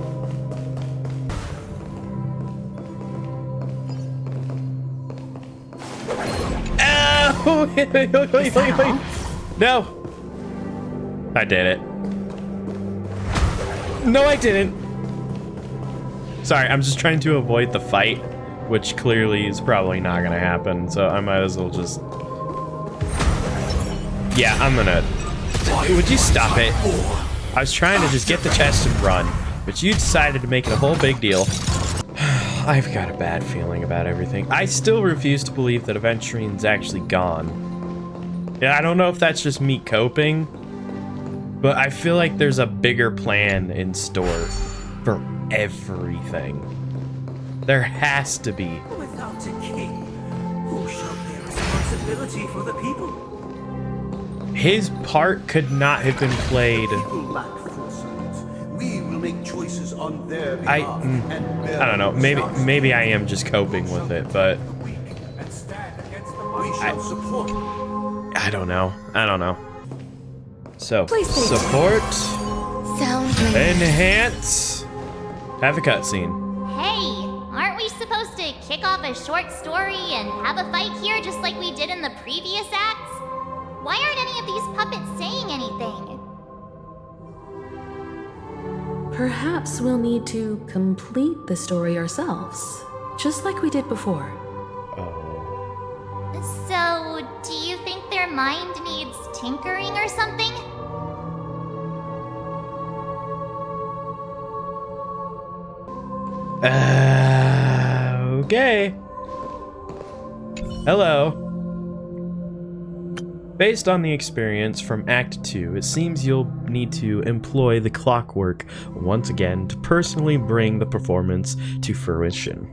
Oh! No! I did it. No, I didn't. Sorry, I'm just trying to avoid the fight, which clearly is probably not gonna happen, so I might as well just... Yeah, I'm gonna... Would you stop it? I was trying to just get the chest and run, but you decided to make it a whole big deal. I've got a bad feeling about everything. I still refuse to believe that Aventurene's actually gone. Yeah, I don't know if that's just me coping, but I feel like there's a bigger plan in store for everything. There has to be. without a king, who shall bear responsibility for the people? His part could not have been played. People lack foresight. We will make choices on their behalf and bear I don't know. Maybe I am just coping with it, but I don't know. So support, enhance, have a cutscene. Hey, aren't we supposed to kick off a short story and have a fight here just like we did in the previous acts? Why aren't any of these puppets saying anything? Perhaps we'll need to complete the story ourselves, just like we did before. So, do you think their mind needs tinkering or something? Okay. Hello. Based on the experience from Act 2, it seems you'll need to employ the clockwork once again to personally bring the performance to fruition.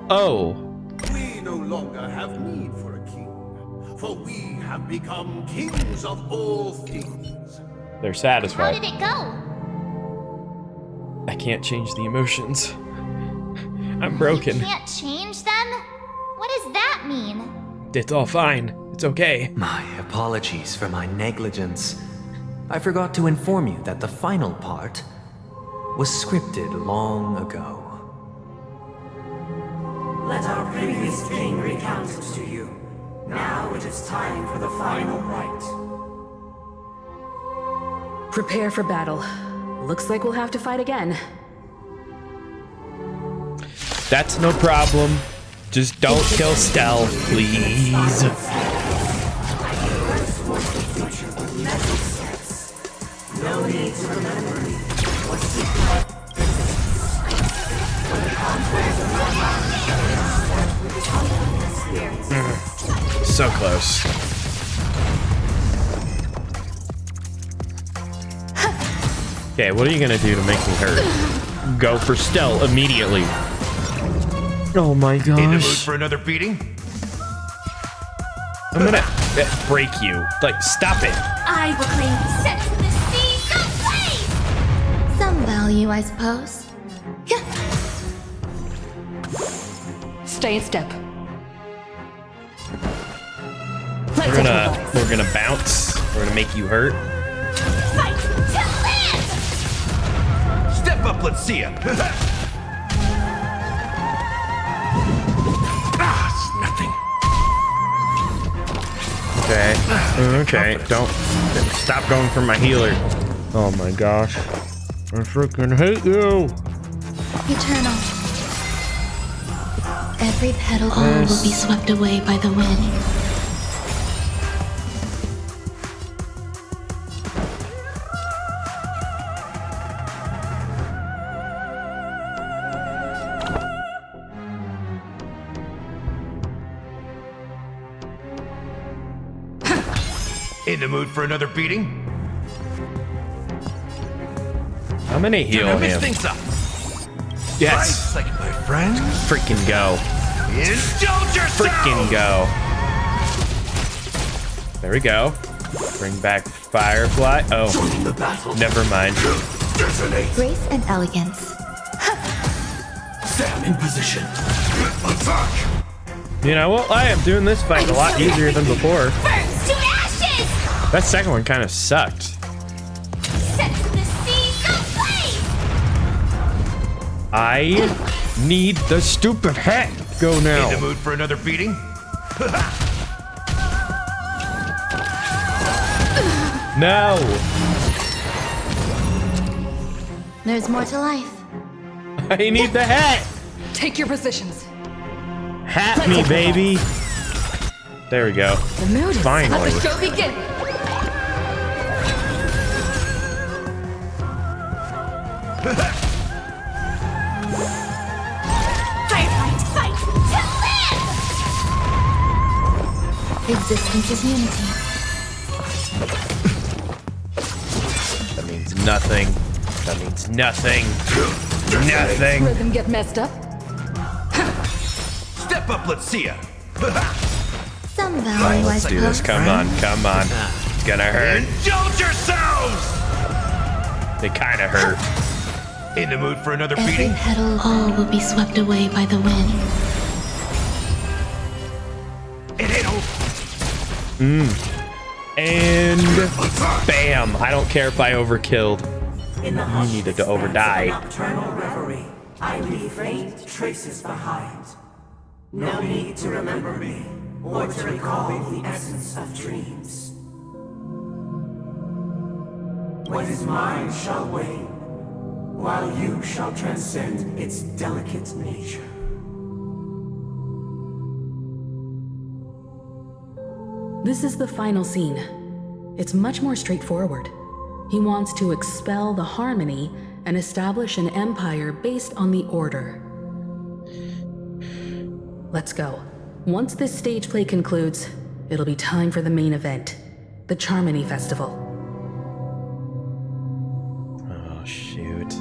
Oh. We no longer have need for a king, for we have become kings of all things. They're satisfied. How did it go? I can't change the emotions. I'm broken. You can't change them? What does that mean? It's all fine. It's okay. My apologies for my negligence. I forgot to inform you that the final part was scripted long ago. Let our previous king recount it to you. Now it is time for the final rite. Prepare for battle. Looks like we'll have to fight again. That's no problem. Just don't kill Stell, please. No need to remember me. So close. Okay, what are you gonna do to make me hurt? Go for Stell immediately. Oh my gosh. In the mood for another beating? I'm gonna break you. Like, stop it. I will claim set to the sea someplace! Some value, I suppose. Stay in step. We're gonna bounce. We're gonna make you hurt. Fight to live! Step up, let's see ya. It's nothing. Okay. Okay. Don't stop going for my healer. Oh my gosh. I freaking hate you. Eternal. Every petal all will be swept away by the wind. In the mood for another beating? I'm gonna heal Gonna mess him. things up. Yes. Right, like my friend. Freaking go. Indulge yourself! Freaking go. There we go. Bring back Firefly. Oh, never mind. Grace and elegance. Stand in position. Attack! You know what? I am doing this fight a lot easier than before. Burns to ashes! That second one kind of sucked. Set to the sea someplace! I need the stupid hat. Go now. In the mood for another beating? No. There's more to life. I need the hat. Take your positions. Hat me, baby. There we go. The mood is finally. Let the show begin. Fight to live! Existence is unity. That means nothing. That means nothing. Nothing. Rhythm get messed up. Step up, let's see ya. Some Alright, value, I let's do this. suppose. Come on, come on. It's gonna hurt. Indulge yourselves! They kind of hurt. In the mood for another Every beating? petal all will be swept away by the wind. It ain't over. And bam. I don't care if I overkilled. In the You needed to overdie. nocturnal reverie, I leave faint traces behind. No need to remember me, or to recall the essence of dreams. What is mine shall wane, while you shall transcend its delicate nature. This is the final scene. It's much more straightforward. He wants to expel the harmony and establish an empire based on the order. let's go. Once this stage play concludes, it'll be time for the main event, the Charmony Festival. Oh, shoot.